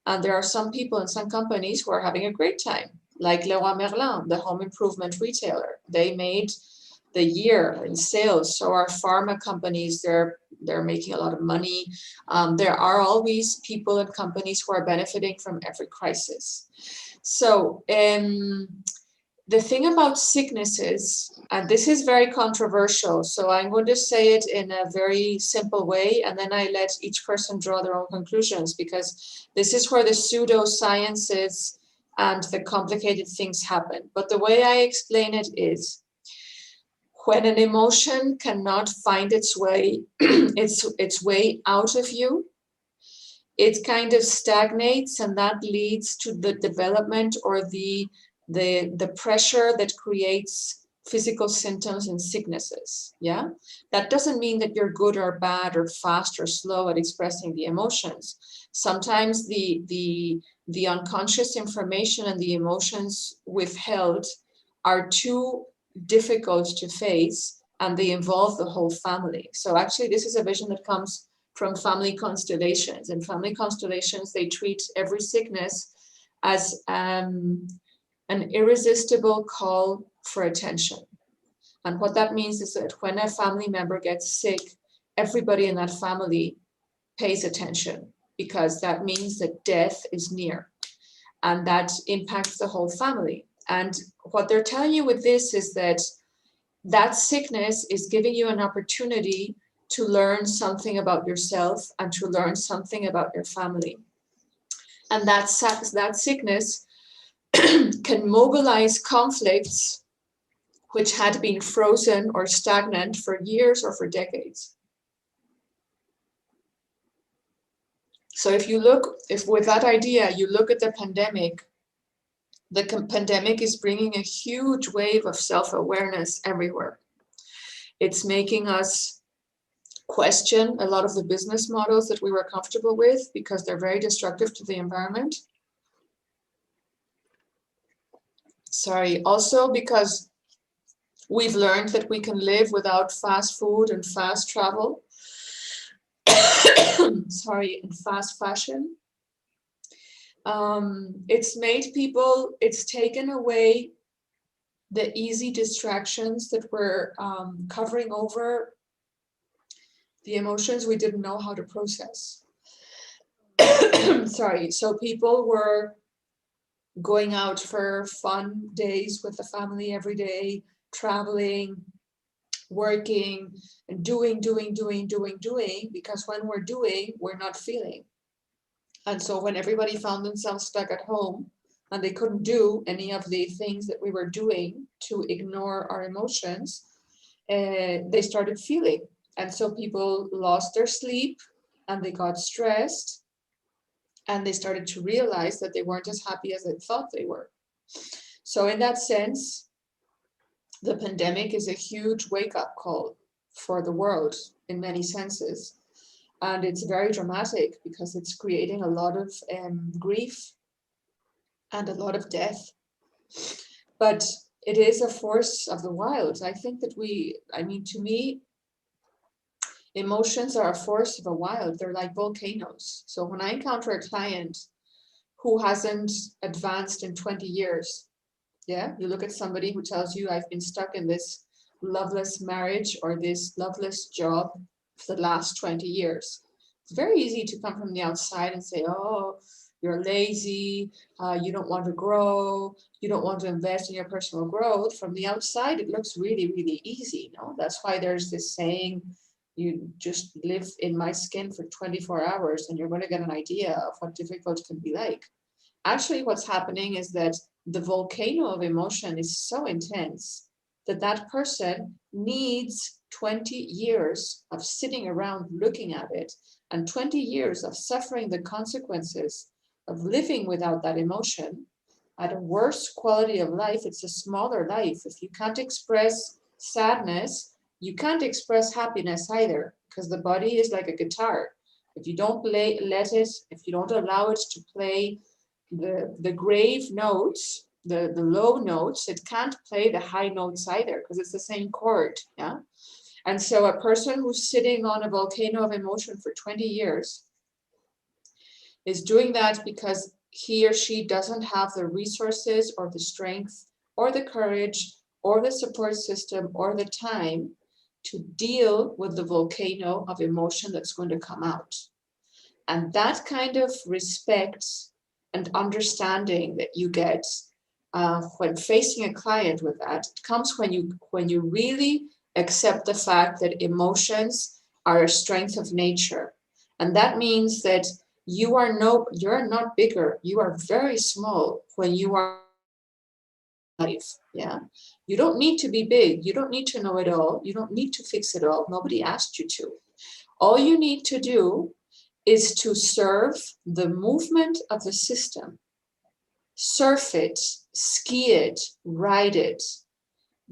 and there are some people and some companies who are having a great time, like Leroy Merlin, the home improvement retailer. They made the year in sales. So our pharma companies, they're making a lot of money. There are always people and companies who are benefiting from every crisis. So the thing about sicknesses, and this is very controversial, so I'm going to say it in a very simple way, and then I let each person draw their own conclusions, because this is where the pseudosciences and the complicated things happen. But the way I explain it is, when an emotion cannot find its way, its way out of you, it kind of stagnates, and that leads to the development or the pressure that creates physical symptoms and sicknesses. Yeah, that doesn't mean that you're good or bad or fast or slow at expressing the emotions. Sometimes the unconscious information and the emotions withheld are too difficult to face, and they involve the whole family. So actually, this is a vision that comes from Family Constellations. And Family Constellations, they treat every sickness as an irresistible call for attention. And what that means is that when a family member gets sick, everybody in that family pays attention, because that means that death is near, and that impacts the whole family. And what they're telling you with this is that that sickness is giving you an opportunity to learn something about yourself and to learn something about your family. And that sickness can mobilize conflicts which had been frozen or stagnant for years or for decades. So if with that idea, you look at the pandemic is bringing a huge wave of self-awareness everywhere. It's making us question a lot of the business models that we were comfortable with, because they're very destructive to the environment. Also because we've learned that we can live without fast food and fast travel. And fast fashion. It's taken away the easy distractions that were covering over the emotions we didn't know how to process. So people were going out for fun days with the family every day, traveling, working, and doing, because when we're doing, we're not feeling. And so when everybody found themselves stuck at home and they couldn't do any of the things that we were doing to ignore our emotions, they started feeling. And so people lost their sleep and they got stressed, and they started to realize that they weren't as happy as they thought they were. So in that sense, the pandemic is a huge wake-up call for the world in many senses. And it's very dramatic because it's creating a lot of grief and a lot of death. But it is a force of the wild. I think that to me, emotions are a force of the wild. They're like volcanoes. So when I encounter a client who hasn't advanced in 20 years, yeah, you look at somebody who tells you, I've been stuck in this loveless marriage or this loveless job for the last 20 years. It's very easy to come from the outside and say, oh, you're lazy, you don't want to grow, you don't want to invest in your personal growth. From the outside, it looks really, really easy. No, that's why there's this saying, you just live in my skin for 24 hours and you're going to get an idea of what difficult it can be like. Actually, what's happening is that the volcano of emotion is so intense that that person needs 20 years of sitting around looking at it, and 20 years of suffering the consequences of living without that emotion at a worse quality of life. It's a smaller life. If you can't express sadness, you can't express happiness either, because the body is like a guitar. If you don't if you don't allow it to play the grave notes, the low notes, it can't play the high notes either, because it's the same chord. Yeah. And so a person who's sitting on a volcano of emotion for 20 years is doing that because he or she doesn't have the resources or the strength or the courage or the support system or the time to deal with the volcano of emotion that's going to come out. And that kind of respect and understanding that you get when facing a client with that, it comes when you really accept the fact that emotions are a strength of nature. And that means that you're not bigger, you are very small when you are alive. Yeah, you don't need to be big, you don't need to know it all, you don't need to fix it all. Nobody asked you to. All you need to do is to serve the movement of the system. Surf it, ski it, ride it.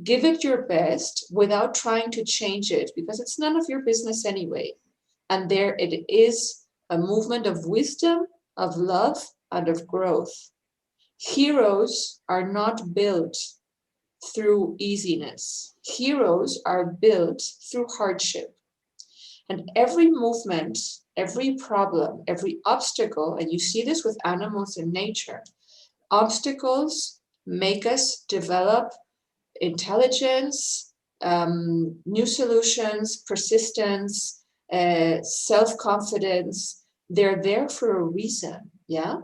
Give it your best without trying to change it, because it's none of your business anyway. And there it is, a movement of wisdom, of love, and of growth. Heroes are not built through easiness. Heroes are built through hardship. And every movement, every problem, every obstacle, and you see this with animals in nature, obstacles make us develop intelligence, new solutions, persistence, self-confidence. They're there for a reason, yeah?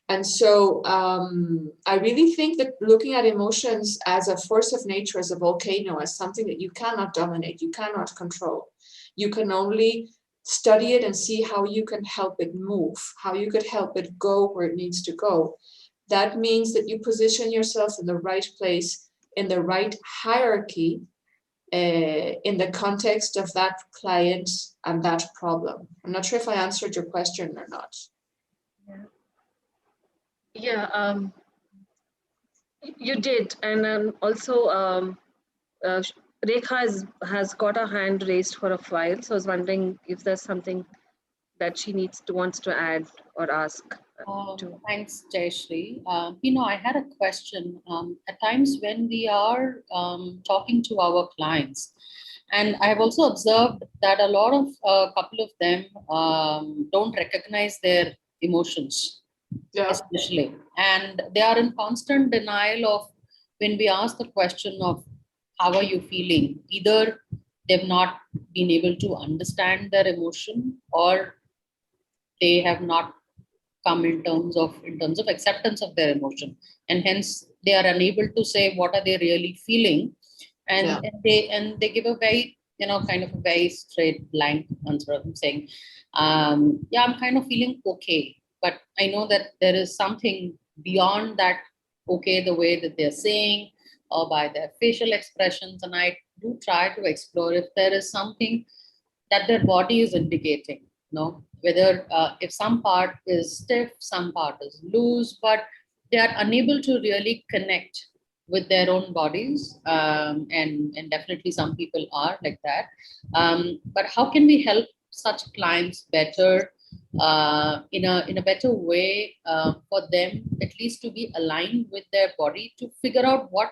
And so I really think that looking at emotions as a force of nature, as a volcano, as something that you cannot dominate, you cannot control. You can only study it and see how you can help it move, how you could help it go where it needs to go. That means that you position yourself in the right place, in the right hierarchy, in the context of that client and that problem. I'm not sure if I answered your question or not. Yeah, you did. And also, Rekha has got her hand raised for a while. So I was wondering if there's something that she wants to add or ask. Thanks, Jayashree. I had a question. At times when we are talking to our clients, and I've also observed that a couple of them don't recognize their emotions, especially. And they are in constant denial of when we ask the question of how are you feeling? Either they've not been able to understand their emotion, or they have not come in terms of acceptance of their emotion, and hence they are unable to say what are they really feeling, and they give a very kind of a very straight blank answer of saying I'm kind of feeling okay, but I know that there is something beyond that okay, the way that they're saying or by their facial expressions, and I do try to explore if there is something that their body is indicating, whether if some part is stiff, some part is loose, but they are unable to really connect with their own bodies, and definitely some people are like that. But how can we help such clients better, in a better way, for them at least to be aligned with their body, to figure out what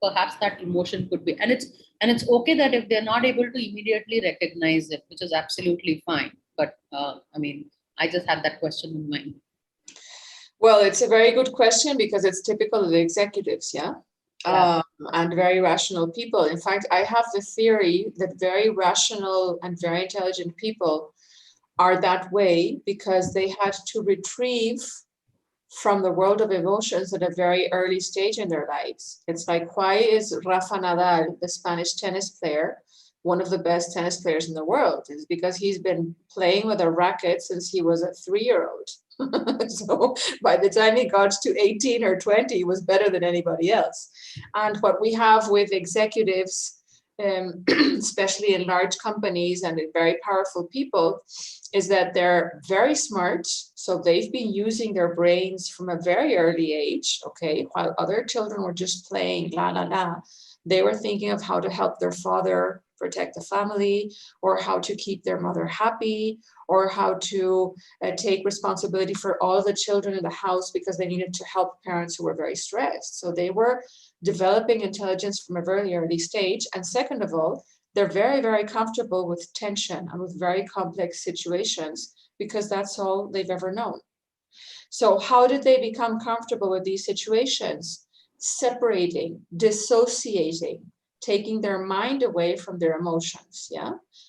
perhaps that emotion could be? And it's okay that if they're not able to immediately recognize it, which is absolutely fine. But I just had that question in mind. Well, it's a very good question because it's typical of the executives, and very rational people. In fact, I have the theory that very rational and very intelligent people are that way because they had to retrieve from the world of emotions at a very early stage in their lives. It's like, why is Rafa Nadal, the Spanish tennis player, one of the best tennis players in the world? It's because he's been playing with a racket since he was a 3-year-old. So by the time he got to 18 or 20, he was better than anybody else. And what we have with executives, especially in large companies and in very powerful people, is that they're very smart. So they've been using their brains from a very early age, okay, while other children were just playing la la la. They were thinking of how to help their father protect the family, or how to keep their mother happy, or how to take responsibility for all the children in the house because they needed to help parents who were very stressed. So they were developing intelligence from a very early stage. And second of all, they're very, very comfortable with tension and with very complex situations because that's all they've ever known. So how did they become comfortable with these situations? Separating, dissociating, taking their mind away from their emotions,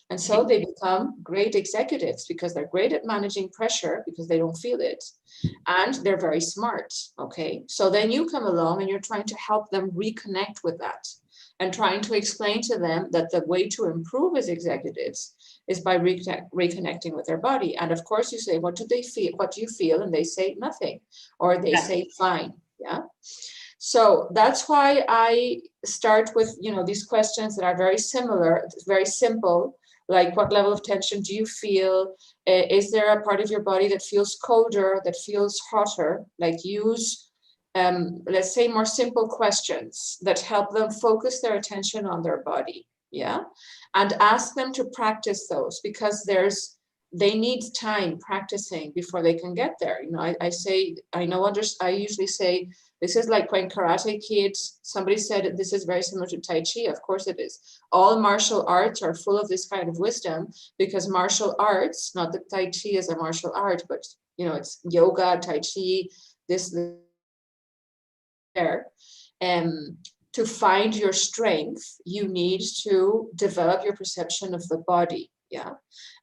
And so they become great executives because they're great at managing pressure because they don't feel it. And they're very smart, okay? So then you come along and you're trying to help them reconnect with that and trying to explain to them that the way to improve as executives is by reconnecting with their body. And of course you say, what do they feel? What do you feel? And they say nothing, or they say fine, So that's why I start with, these questions that are very similar, very simple, like what level of tension do you feel? Is there a part of your body that feels colder, that feels hotter? Like use let's say, more simple questions that help them focus their attention on their body. Yeah. And ask them to practice those, because they need time practicing before they can get there. You know, I usually say, this is like when Karate Kids, somebody said this is very similar to Tai Chi. Of course it is. All martial arts are full of this kind of wisdom, because martial arts, not that Tai Chi is a martial art, but you know, it's yoga, Tai Chi, this there. To find your strength, you need to develop your perception of the body. Yeah.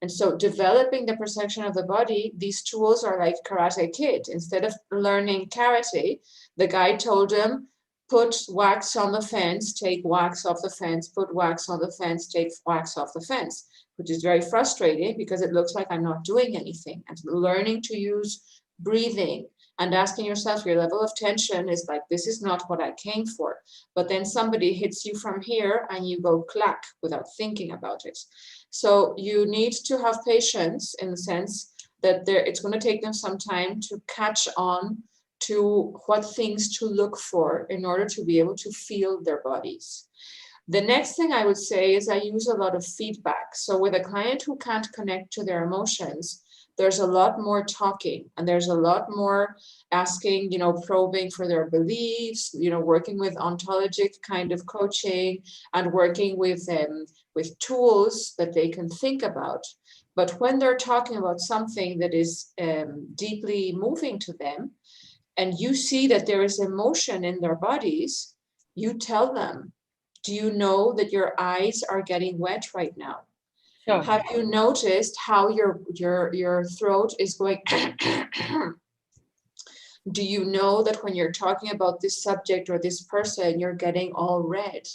And so developing the perception of the body, these tools are like Karate Kid. Instead of learning karate, the guy told him, put wax on the fence, take wax off the fence, put wax on the fence, take wax off the fence, which is very frustrating because it looks like I'm not doing anything. And learning to use breathing and asking yourself, your level of tension is like, this is not what I came for. But then somebody hits you from here and you go clack without thinking about it. So you need to have patience in the sense that it's going to take them some time to catch on to what things to look for in order to be able to feel their bodies. The next thing I would say is I use a lot of feedback. So with a client who can't connect to their emotions, there's a lot more talking, and there's a lot more asking, you know, probing for their beliefs, you know, working with ontologic kind of coaching and working with tools that they can think about. But when they're talking about something that is deeply moving to them, and you see that there is emotion in their bodies, you tell them, do you know that your eyes are getting wet right now? Sure. Have you noticed how your throat is going? Do you know that when you're talking about this subject or this person, you're getting all red?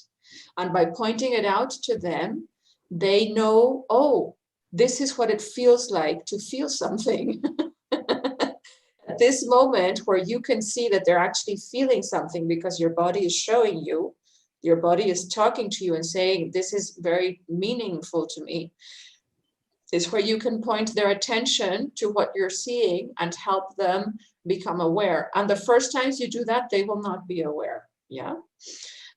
And by pointing it out to them, they know, oh, this is what it feels like to feel something. At this moment where you can see that they're actually feeling something because your body is showing you, your body is talking to you and saying, this is very meaningful to me, is where you can point their attention to what you're seeing and help them become aware. And the first times you do that, they will not be aware. Yeah.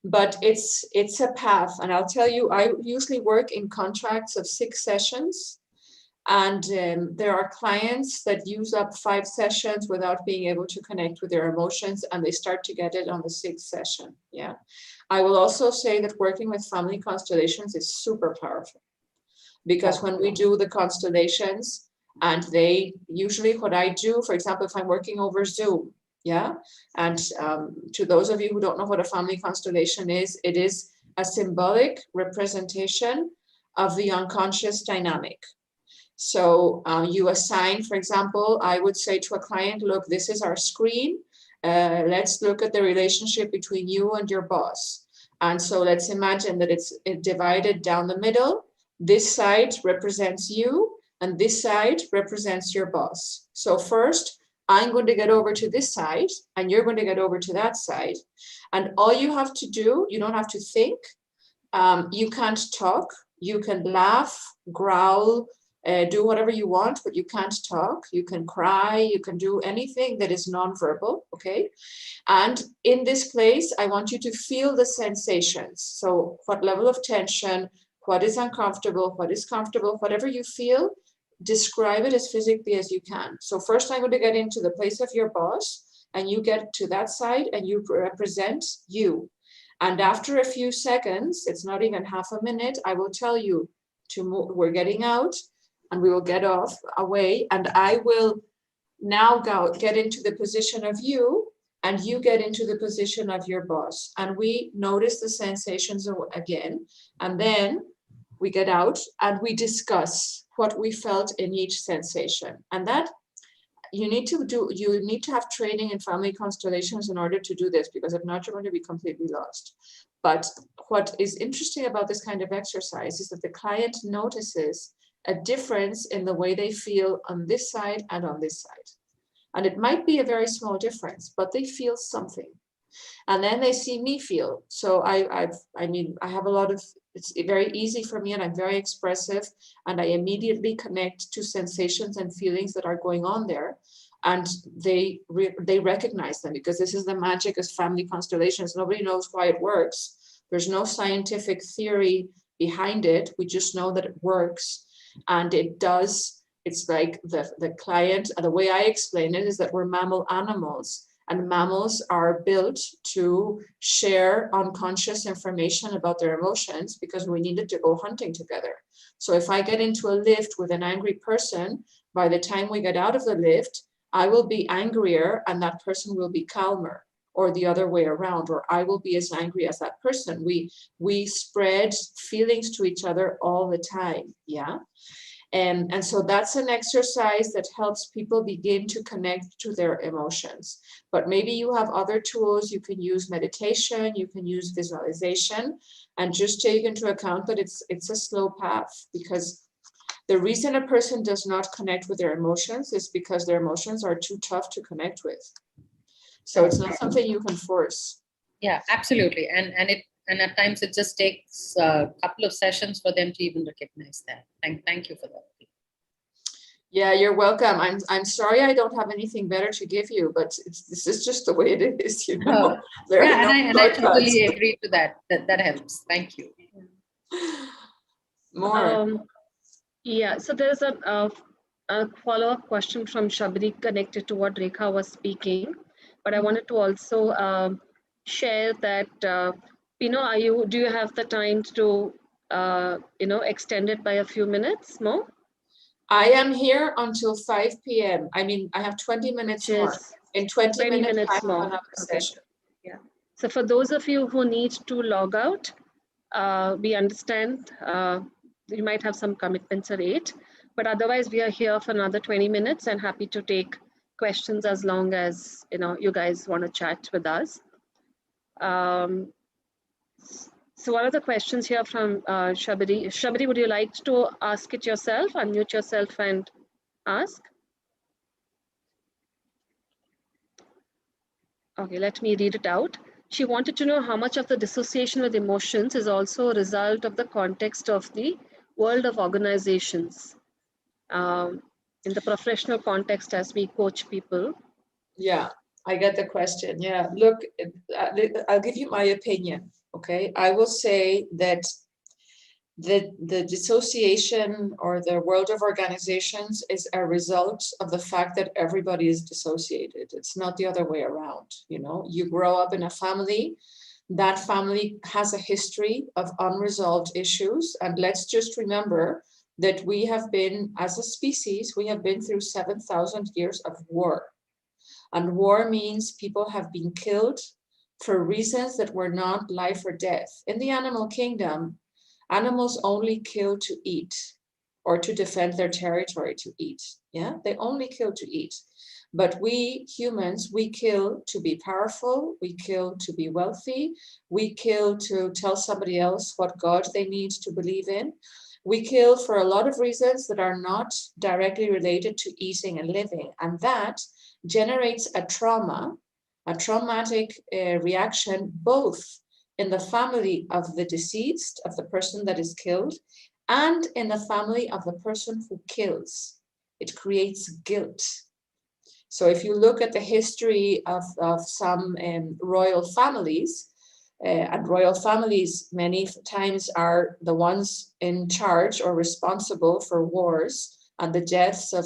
But it's a path. And I'll tell you, I usually work in contracts of 6 sessions. And there are clients that use up 5 sessions without being able to connect with their emotions, and they start to get it on the 6th session. Yeah. I will also say that working with family constellations is super powerful, because when we do the constellations, and they usually, what I do, for example, if I'm working over Zoom, yeah, and to those of you who don't know what a family constellation is, it is a symbolic representation of the unconscious dynamic. So you assign, for example, I would say to a client, look, this is our screen. Let's look at the relationship between you and your boss. And so let's imagine that it's divided down the middle. This side represents you, and this side represents your boss. So first, I'm going to get over to this side, and you're going to get over to that side. And all you have to do, you don't have to think. You can't talk. You can laugh, growl, do whatever you want, but you can't talk. You can cry. You can do anything that is nonverbal, okay? And in this place, I want you to feel the sensations. So what level of tension, what is uncomfortable, what is comfortable, whatever you feel, describe it as physically as you can. So first I'm going to get into the place of your boss, and you get to that side and you represent you. And after a few seconds, it's not even half a minute, I will tell you to move, we're getting out, and we will get off away, and I will now get into the position of you, and you get into the position of your boss. And we notice the sensations again, and then we get out and we discuss what we felt in each sensation. And that you need to have training in family constellations in order to do this, because if not, you're going to be completely lost. But what is interesting about this kind of exercise is that the client notices a difference in the way they feel on this side and on this side. And it might be a very small difference, but they feel something. And then they see me feel. So I have a lot of, it's very easy for me, and I'm very expressive, and I immediately connect to sensations and feelings that are going on there. and they recognize them, because this is the magic of family constellations. Nobody knows why it works. There's no scientific theory behind it. We just know that it works, and it does. It's like the client, the way I explain it is that we're mammal animals, and mammals are built to share unconscious information about their emotions because we needed to go hunting together. So if I get into a lift with an angry person, by the time we get out of the lift, I will be angrier and that person will be calmer, or the other way around, or I will be as angry as that person. We spread feelings to each other all the time, yeah? And so that's an exercise that helps people begin to connect to their emotions. But maybe you have other tools. You can use meditation, you can use visualization, and just take into account that it's a slow path, because the reason a person does not connect with their emotions is because their emotions are too tough to connect with. So it's not something you can force. Yeah, absolutely. And at times it just takes a couple of sessions for them to even recognize that. Thank you for that. Yeah, you're welcome. I'm sorry I don't have anything better to give you, but this is just the way it is, you know. Yeah, and I totally agree to that. That helps. Thank you. More. Yeah, so there's a follow-up question from Shabri connected to what Rekha was speaking, but I wanted to also share that, Pino, do you have the time to, extend it by a few minutes more? I am here until 5 p.m. I mean, I have 20 minutes more. In 20 minutes more. Another session. Yeah. So for those of you who need to log out, we understand you might have some commitments at 8, but otherwise we are here for another 20 minutes and happy to take questions as long as you guys want to chat with us. So one of the questions here from Shabri. Shabri, would you like to ask it yourself? Unmute yourself and ask. Okay, let me read it out. She wanted to know how much of the dissociation with emotions is also a result of the context of the world of organizations, in the professional context as we coach people. Yeah, I get the question. Yeah, look, I'll give you my opinion. Okay, I will say that the dissociation or the world of organizations is a result of the fact that everybody is dissociated. It's not the other way around. You grow up in a family, that family has a history of unresolved issues. And let's just remember that we have been, as a species, we have been through 7,000 years of war. And war means people have been killed for reasons that were not life or death. In the animal kingdom, animals only kill to eat or to defend their territory to eat. Yeah, they only kill to eat. But we humans, we kill to be powerful, we kill to be wealthy, we kill to tell somebody else what God they need to believe in. We kill for a lot of reasons that are not directly related to eating and living. And that generates a traumatic reaction, both in the family of the deceased, of the person that is killed, and in the family of the person who kills. It creates guilt. So if you look at the history of some royal families, and royal families many times are the ones in charge or responsible for wars and the deaths of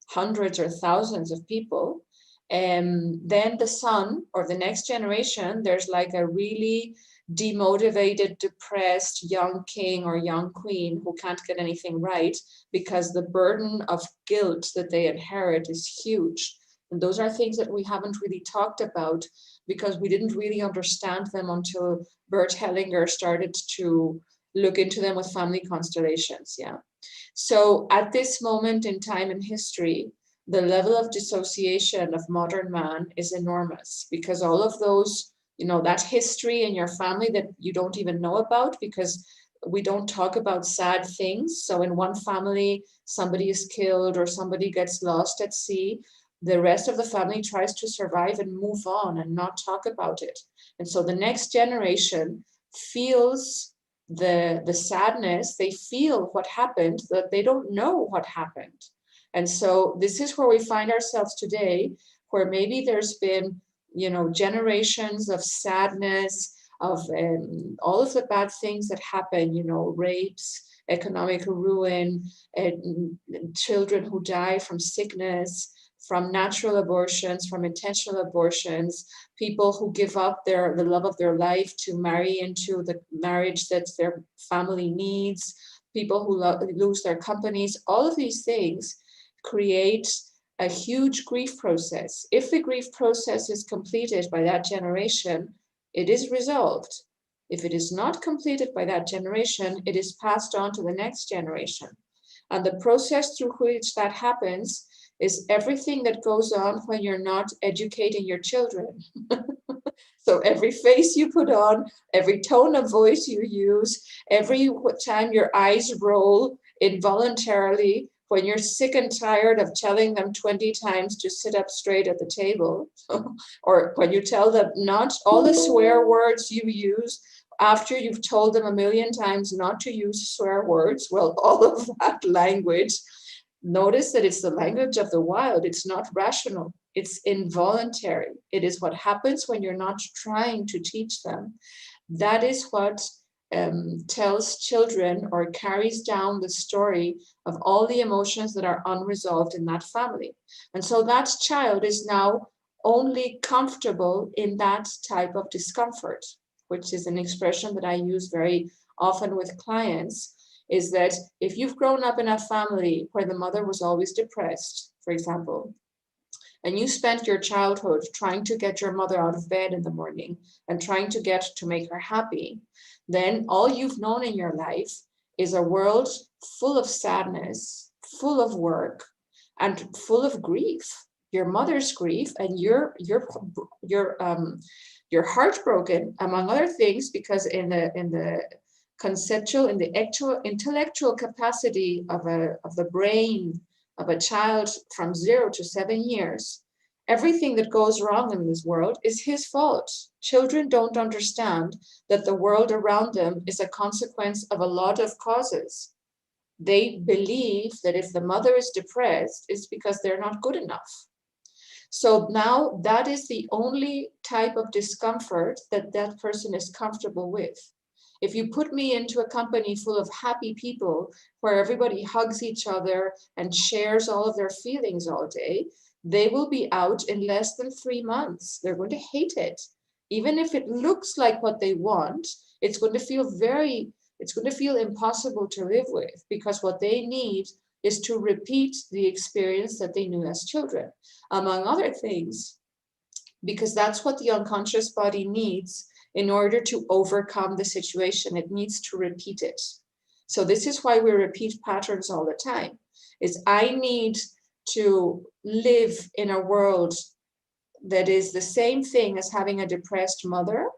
hundreds or thousands of people, then the son or the next generation, there's like a really demotivated, depressed young king or young queen who can't get anything right because the burden of guilt that they inherit is huge. And those are things that we haven't really talked about because we didn't really understand them until Bert Hellinger started to look into them with family constellations. Yeah. So at this moment in time in history, the level of dissociation of modern man is enormous because all of those, that history in your family that you don't even know about because we don't talk about sad things. So in one family, somebody is killed or somebody gets lost at sea. The rest of the family tries to survive and move on and not talk about it. And so the next generation feels the sadness, they feel what happened, that they don't know what happened. And so this is where we find ourselves today, where maybe there's been, generations of sadness, of all of the bad things that happen, rapes, economic ruin, children who die from sickness, from natural abortions, from intentional abortions, people who give up the love of their life to marry into the marriage that their family needs, people who lose their companies. All of these things create a huge grief process. If the grief process is completed by that generation, it is resolved. If it is not completed by that generation, it is passed on to the next generation. And the process through which that happens is everything that goes on when you're not educating your children. So every face you put on, every tone of voice you use, every time your eyes roll involuntarily, when you're sick and tired of telling them 20 times to sit up straight at the table, or when you tell them not all the swear words you use after you've told them 1,000,000 times not to use swear words, well, all of that language, notice that it's the language of the wild. It's not rational. It's involuntary. It is what happens when you're not trying to teach them. That is what tells children or carries down the story of all the emotions that are unresolved in that family. And so that child is now only comfortable in that type of discomfort, which is an expression that I use very often with clients, is that if you've grown up in a family where the mother was always depressed, for example, and you spent your childhood trying to get your mother out of bed in the morning and trying to make her happy, then all you've known in your life is a world full of sadness, full of work, and full of grief. Your mother's grief, and you're heartbroken, among other things, because in the conceptual, in the actual intellectual capacity of the brain of a child from 0 to 7 years, everything that goes wrong in this world is his fault. Children don't understand that the world around them is a consequence of a lot of causes. They believe that if the mother is depressed, it's because they're not good enough. So now that is the only type of discomfort that that person is comfortable with. If you put me into a company full of happy people where everybody hugs each other and shares all of their feelings all day, they will be out in less than 3 months. They're going to hate it. Even if it looks like what they want, it's going to feel impossible to live with, because what they need is to repeat the experience that they knew as children, among other things, because that's what the unconscious body needs in order to overcome the situation. It needs to repeat it. So this is why we repeat patterns all the time, is I need to live in a world that is the same thing as having a depressed mother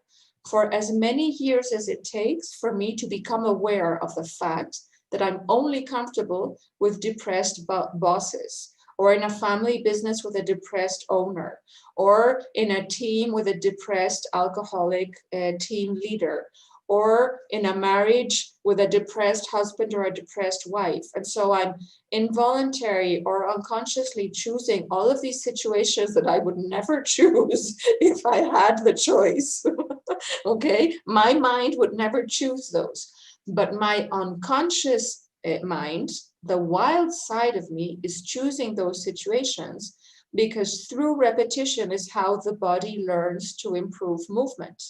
for as many years as it takes for me to become aware of the fact that I'm only comfortable with depressed bosses, or in a family business with a depressed owner, or in a team with a depressed alcoholic team leader, or in a marriage with a depressed husband or a depressed wife. And so I'm involuntary or unconsciously choosing all of these situations that I would never choose if I had the choice. Okay, my mind would never choose those. But my unconscious mind, the wild side of me, is choosing those situations, because through repetition is how the body learns to improve movement.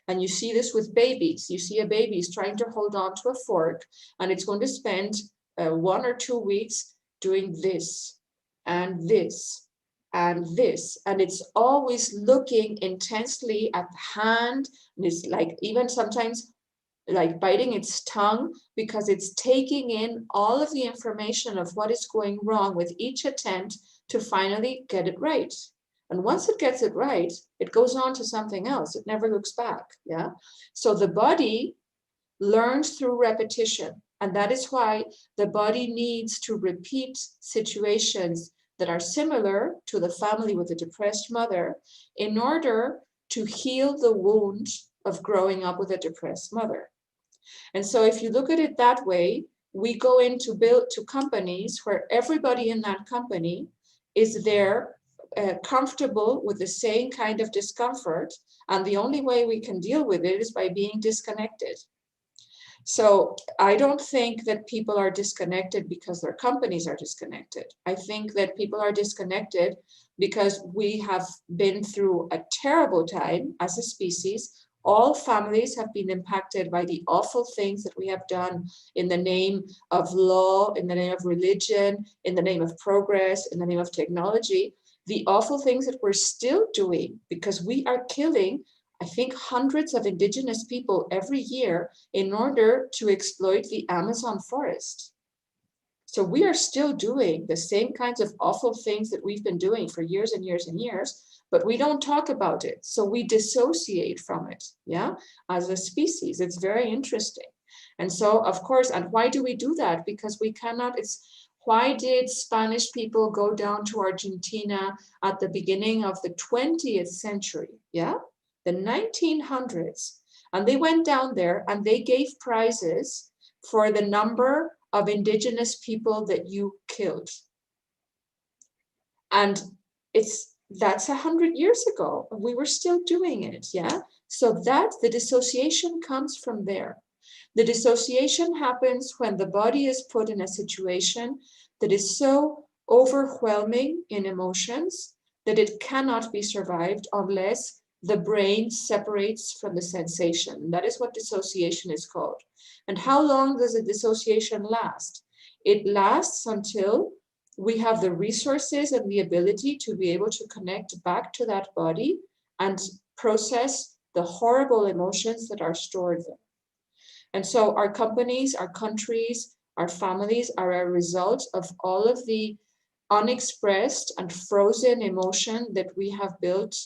And you see this with babies. You see a baby is trying to hold on to a fork, and it's going to spend 1 or 2 weeks doing this and this and this. And it's always looking intensely at the hand. And it's like even sometimes like biting its tongue, because it's taking in all of the information of what is going wrong with each attempt to finally get it right. And once it gets it right, it goes on to something else. It never looks back. Yeah. So the body learns through repetition. And that is why the body needs to repeat situations that are similar to the family with a depressed mother in order to heal the wound of growing up with a depressed mother. And so if you look at it that way, we go into companies where everybody in that company is there comfortable with the same kind of discomfort, and the only way we can deal with it is by being disconnected. So I don't think that people are disconnected because their companies are disconnected. I think that people are disconnected because we have been through a terrible time as a species. All families have been impacted by the awful things that we have done in the name of law, in the name of religion, in the name of progress, in the name of technology. The awful things that we're still doing, because we are killing, I think, hundreds of indigenous people every year in order to exploit the Amazon forest. So we are still doing the same kinds of awful things that we've been doing for years and years and years, but we don't talk about it. So we dissociate from it, yeah, as a species. It's very interesting. And so, of course, and why do we do that? Because we cannot, why did Spanish people go down to Argentina at the beginning of the 20th century, yeah? The 1900s, and they went down there and they gave prizes for the number of indigenous people that you killed. And that's 100 years ago. We were still doing it, yeah? So that the dissociation comes from there. The dissociation happens when the body is put in a situation that is so overwhelming in emotions that it cannot be survived unless the brain separates from the sensation. That is what dissociation is called. And how long does a dissociation last? It lasts until we have the resources and the ability to be able to connect back to that body and process the horrible emotions that are stored there. And so our companies, our countries, our families are a result of all of the unexpressed and frozen emotion that we have built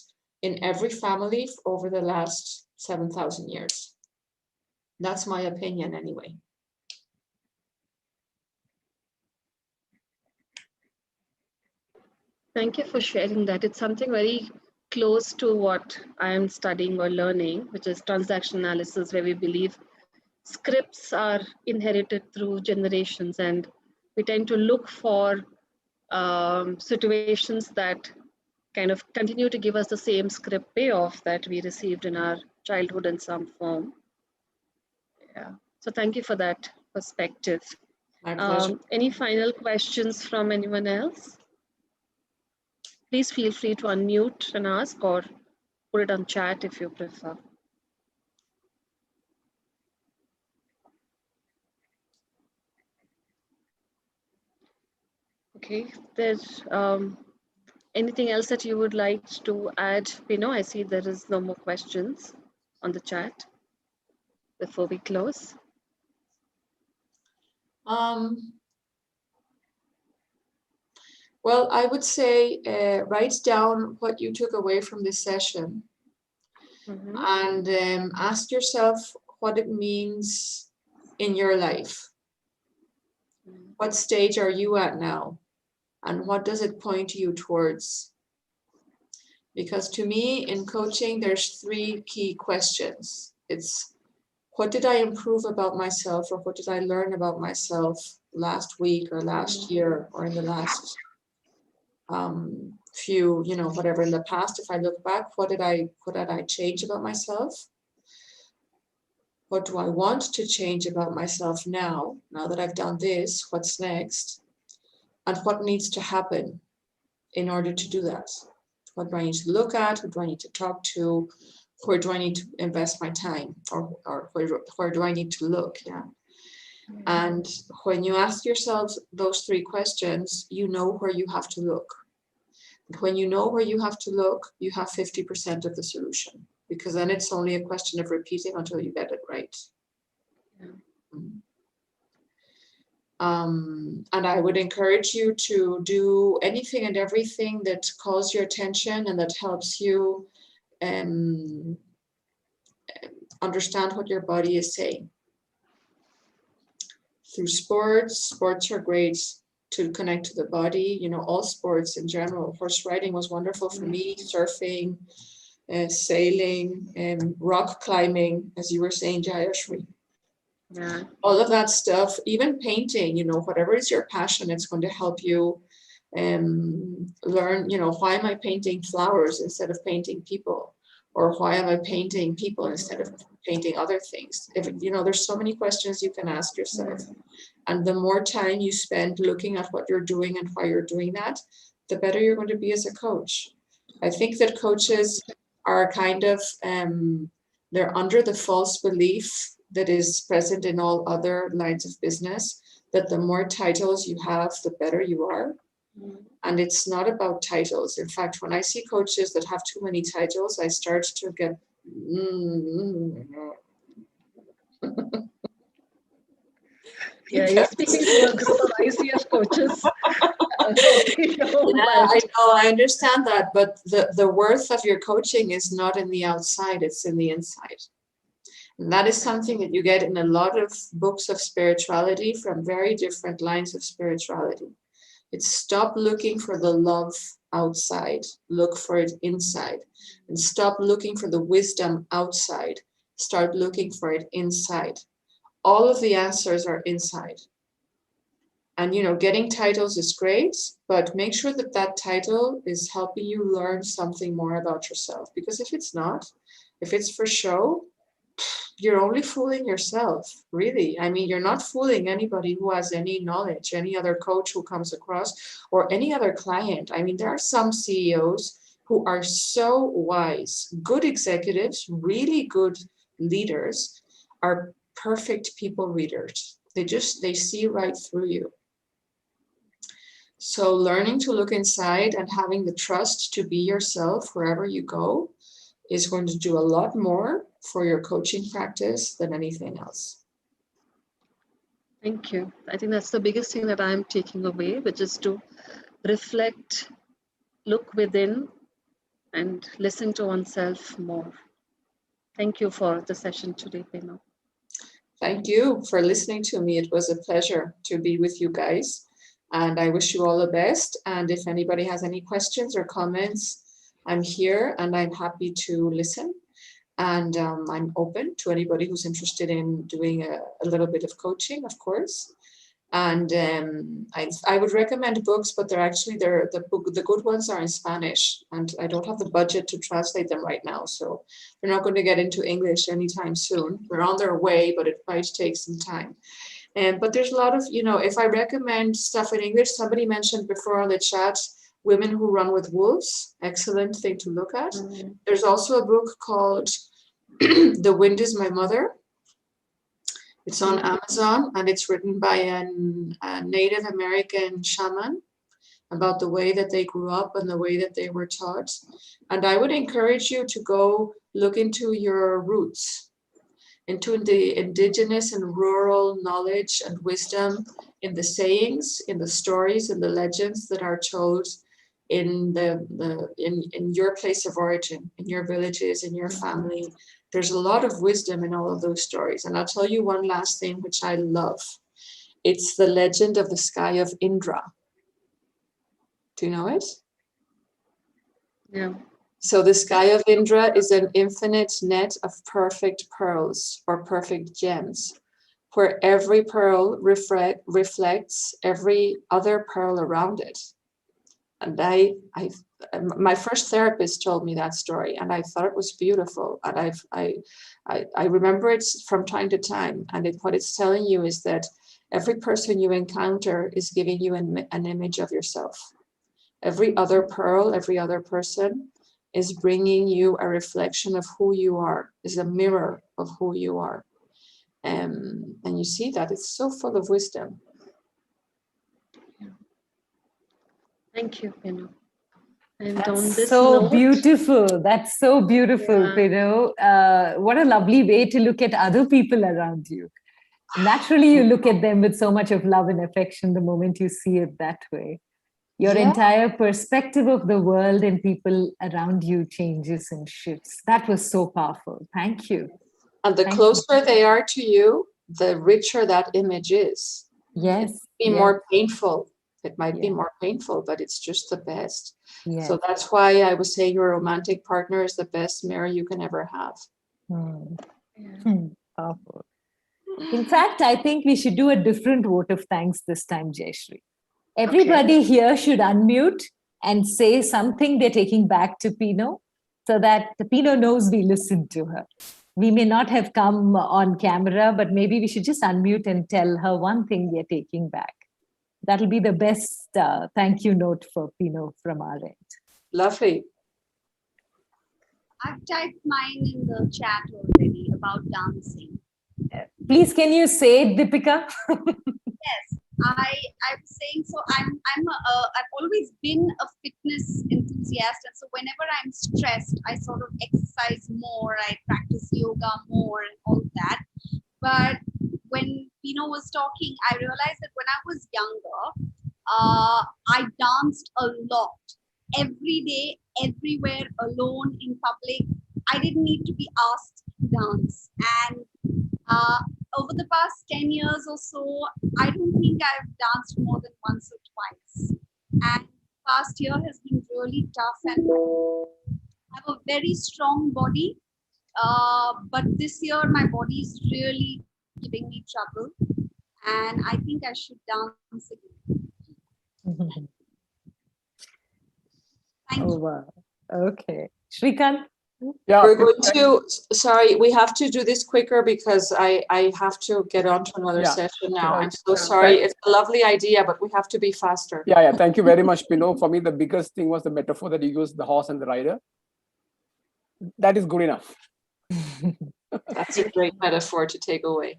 in every family over the last 7,000 years. That's my opinion anyway. Thank you for sharing that. It's something very close to what I am studying or learning, which is transaction analysis, where we believe scripts are inherited through generations, and we tend to look for situations that kind of continue to give us the same script payoff that we received in our childhood in some form. Yeah. So thank you for that perspective. My pleasure. Any final questions from anyone else? Please feel free to unmute and ask, or put it on chat if you prefer. Okay, there's anything else that you would like to add, Pino? I see there is no more questions on the chat before we close. Well, I would say write down what you took away from this session, and ask yourself what it means in your life. What stage are you at now? And what does it point you towards? Because to me, in coaching, there's 3 key questions. It's what did I improve about myself, or what did I learn about myself last week or last year or in the last few, whatever in the past. If I look back, what did I change about myself? What do I want to change about myself now that I've done this? What's next? And what needs to happen in order to do that? What do I need to look at? Who do I need to talk to? Where do I need to invest my time? Or where do I need to look? Yeah. And when you ask yourself those 3 questions, you know where you have to look. When you know where you have to look, you have 50% of the solution, because then it's only a question of repeating until you get it right. And I would encourage you to do anything and everything that calls your attention and that helps you understand what your body is saying. Through sports are great to connect to the body, all sports in general. Horse riding was wonderful for me, surfing, sailing, rock climbing, as you were saying, Jayashri. Yeah. All of that stuff, even painting, whatever is your passion, it's going to help you learn, why am I painting flowers instead of painting people? Or why am I painting people instead of painting other things? If there's so many questions you can ask yourself. And the more time you spend looking at what you're doing and why you're doing that, the better you're going to be as a coach. I think that coaches are kind of, they're under the false belief that is present in all other lines of business, that the more titles you have, the better you are. And it's not about titles. In fact, when I see coaches that have too many titles, I start to get Yeah, you're speaking to a group of ICF coaches. I know, I understand that, but the worth of your coaching is not in the outside, it's in the inside. And that is something that you get in a lot of books of spirituality from very different lines of spirituality. It's stop looking for the love outside, look for it inside. And stop looking for the wisdom outside, start looking for it inside. All of the answers are inside. And, getting titles is great, but make sure that that title is helping you learn something more about yourself. Because if it's not, if it's for show, you're only fooling yourself, really. I mean, you're not fooling anybody who has any knowledge, any other coach who comes across, or any other client. I mean, there are some CEOs who are so wise, good executives, really good leaders, are perfect people readers. They see right through you. So learning to look inside and having the trust to be yourself wherever you go is going to do a lot more for your coaching practice than anything else. Thank you. I think that's the biggest thing that I'm taking away, which is to reflect, look within, and listen to oneself more. Thank you for the session today, Pino. Thank you for listening to me. It was a pleasure to be with you guys. And I wish you all the best. And if anybody has any questions or comments, I'm here and I'm happy to listen. And I'm open to anybody who's interested in doing a little bit of coaching, of course. And I would recommend books, but the good ones are in Spanish, and I don't have the budget to translate them right now. So they're not going to get into English anytime soon. They're on their way, but it might take some time. But there's a lot of, if I recommend stuff in English, somebody mentioned before on the chat, Women Who Run with Wolves, excellent thing to look at. Mm-hmm. There's also a book called The Wind is My Mother. It's on Amazon, and it's written by a Native American shaman about the way that they grew up and the way that they were taught. And I would encourage you to go look into your roots, into the indigenous and rural knowledge and wisdom in the sayings, in the stories, and the legends that are told in in your place of origin, in your villages, in your family. There's a lot of wisdom in all of those stories. And I'll tell you one last thing, which I love. It's the legend of the Sky of Indra. Do you know it? Yeah. So the Sky of Indra is an infinite net of perfect pearls or perfect gems, where every pearl reflects every other pearl around it. And my first therapist told me that story, and I thought it was beautiful. And I remember it from time to time. And what it's telling you is that every person you encounter is giving you an image of yourself. Every other pearl, every other person is bringing you a reflection of who you are, is a mirror of who you are. And you see that it's so full of wisdom. Thank you, Pino. And that's on this so note, beautiful. That's so beautiful, yeah. Pino. What a lovely way to look at other people around you. Naturally, you look at them with so much of love and affection the moment you see it that way. Your entire perspective of the world and people around you changes and shifts. That was so powerful. Thank you. And the closer they are to you, the richer that image is. Yes. It might be more painful. It might be more painful, but it's just the best. Yes. So that's why I was saying your romantic partner is the best mirror you can ever have. Powerful. In fact, I think we should do a different vote of thanks this time, Jayashree. Everybody here should unmute and say something they're taking back to Pino so that Pino knows we listened to her. We may not have come on camera, but maybe we should just unmute and tell her one thing we're taking back. That'll be the best thank you note for Pino from our end. Lovely. I've typed mine in the chat already about dancing. Please, can you say it, Deepika? Yes, I'm saying so. I've always been a fitness enthusiast, and so whenever I'm stressed, I sort of exercise more. I practice yoga more and all that. But when Pino was talking, I realized that when I was younger, I danced a lot, every day, everywhere, alone in public. I didn't need to be asked to dance, and over the past 10 years or so, I don't think I've danced more than once or twice. And past year has been really tough, and I have a very strong body. But this year, my body is really giving me trouble, and I think I should dance again. Thank you. Wow. Okay. Shrikant? Yeah, We're going to, sorry, we have to do this quicker because I have to get on to another Yeah. session now. Yeah. I'm so sorry. It's a lovely idea, but we have to be faster. yeah. Thank you very much, Pino. For me, the biggest thing was the metaphor that you used, the horse and the rider. That is good enough. That's a great metaphor to take away.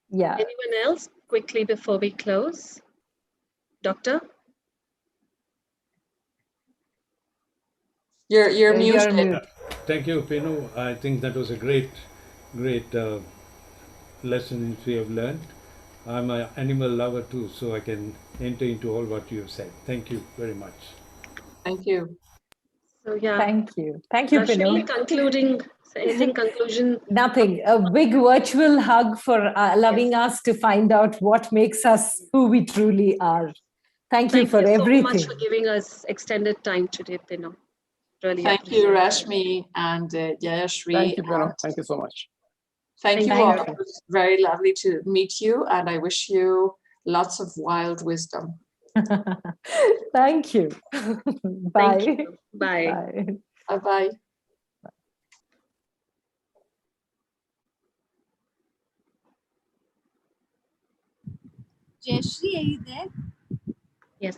Yeah. Anyone else quickly before we close? Doctor? You're You're muted. mute. Thank you, Pino. I think that was a great lesson we have learned. I'm an animal lover too, so I can enter into all what you have said. Thank you very much. Thank you. So yeah, Thank you. Thank you, Pino. Rashmi, ending conclusion. Nothing. A big virtual hug for allowing us to find out what makes us who we truly are. Thank you for so everything. much for giving us extended time today, Pino. Really Thank you, appreciate it. Rashmi and Jayashree. Thank you, Pino. and Thank you so much. Thank you Thank all. you. It was very lovely to meet you, and I wish you lots of wild wisdom. Thank you. Bye. Thank you. Bye. Bye. Bye-bye. Jayashree, are you there?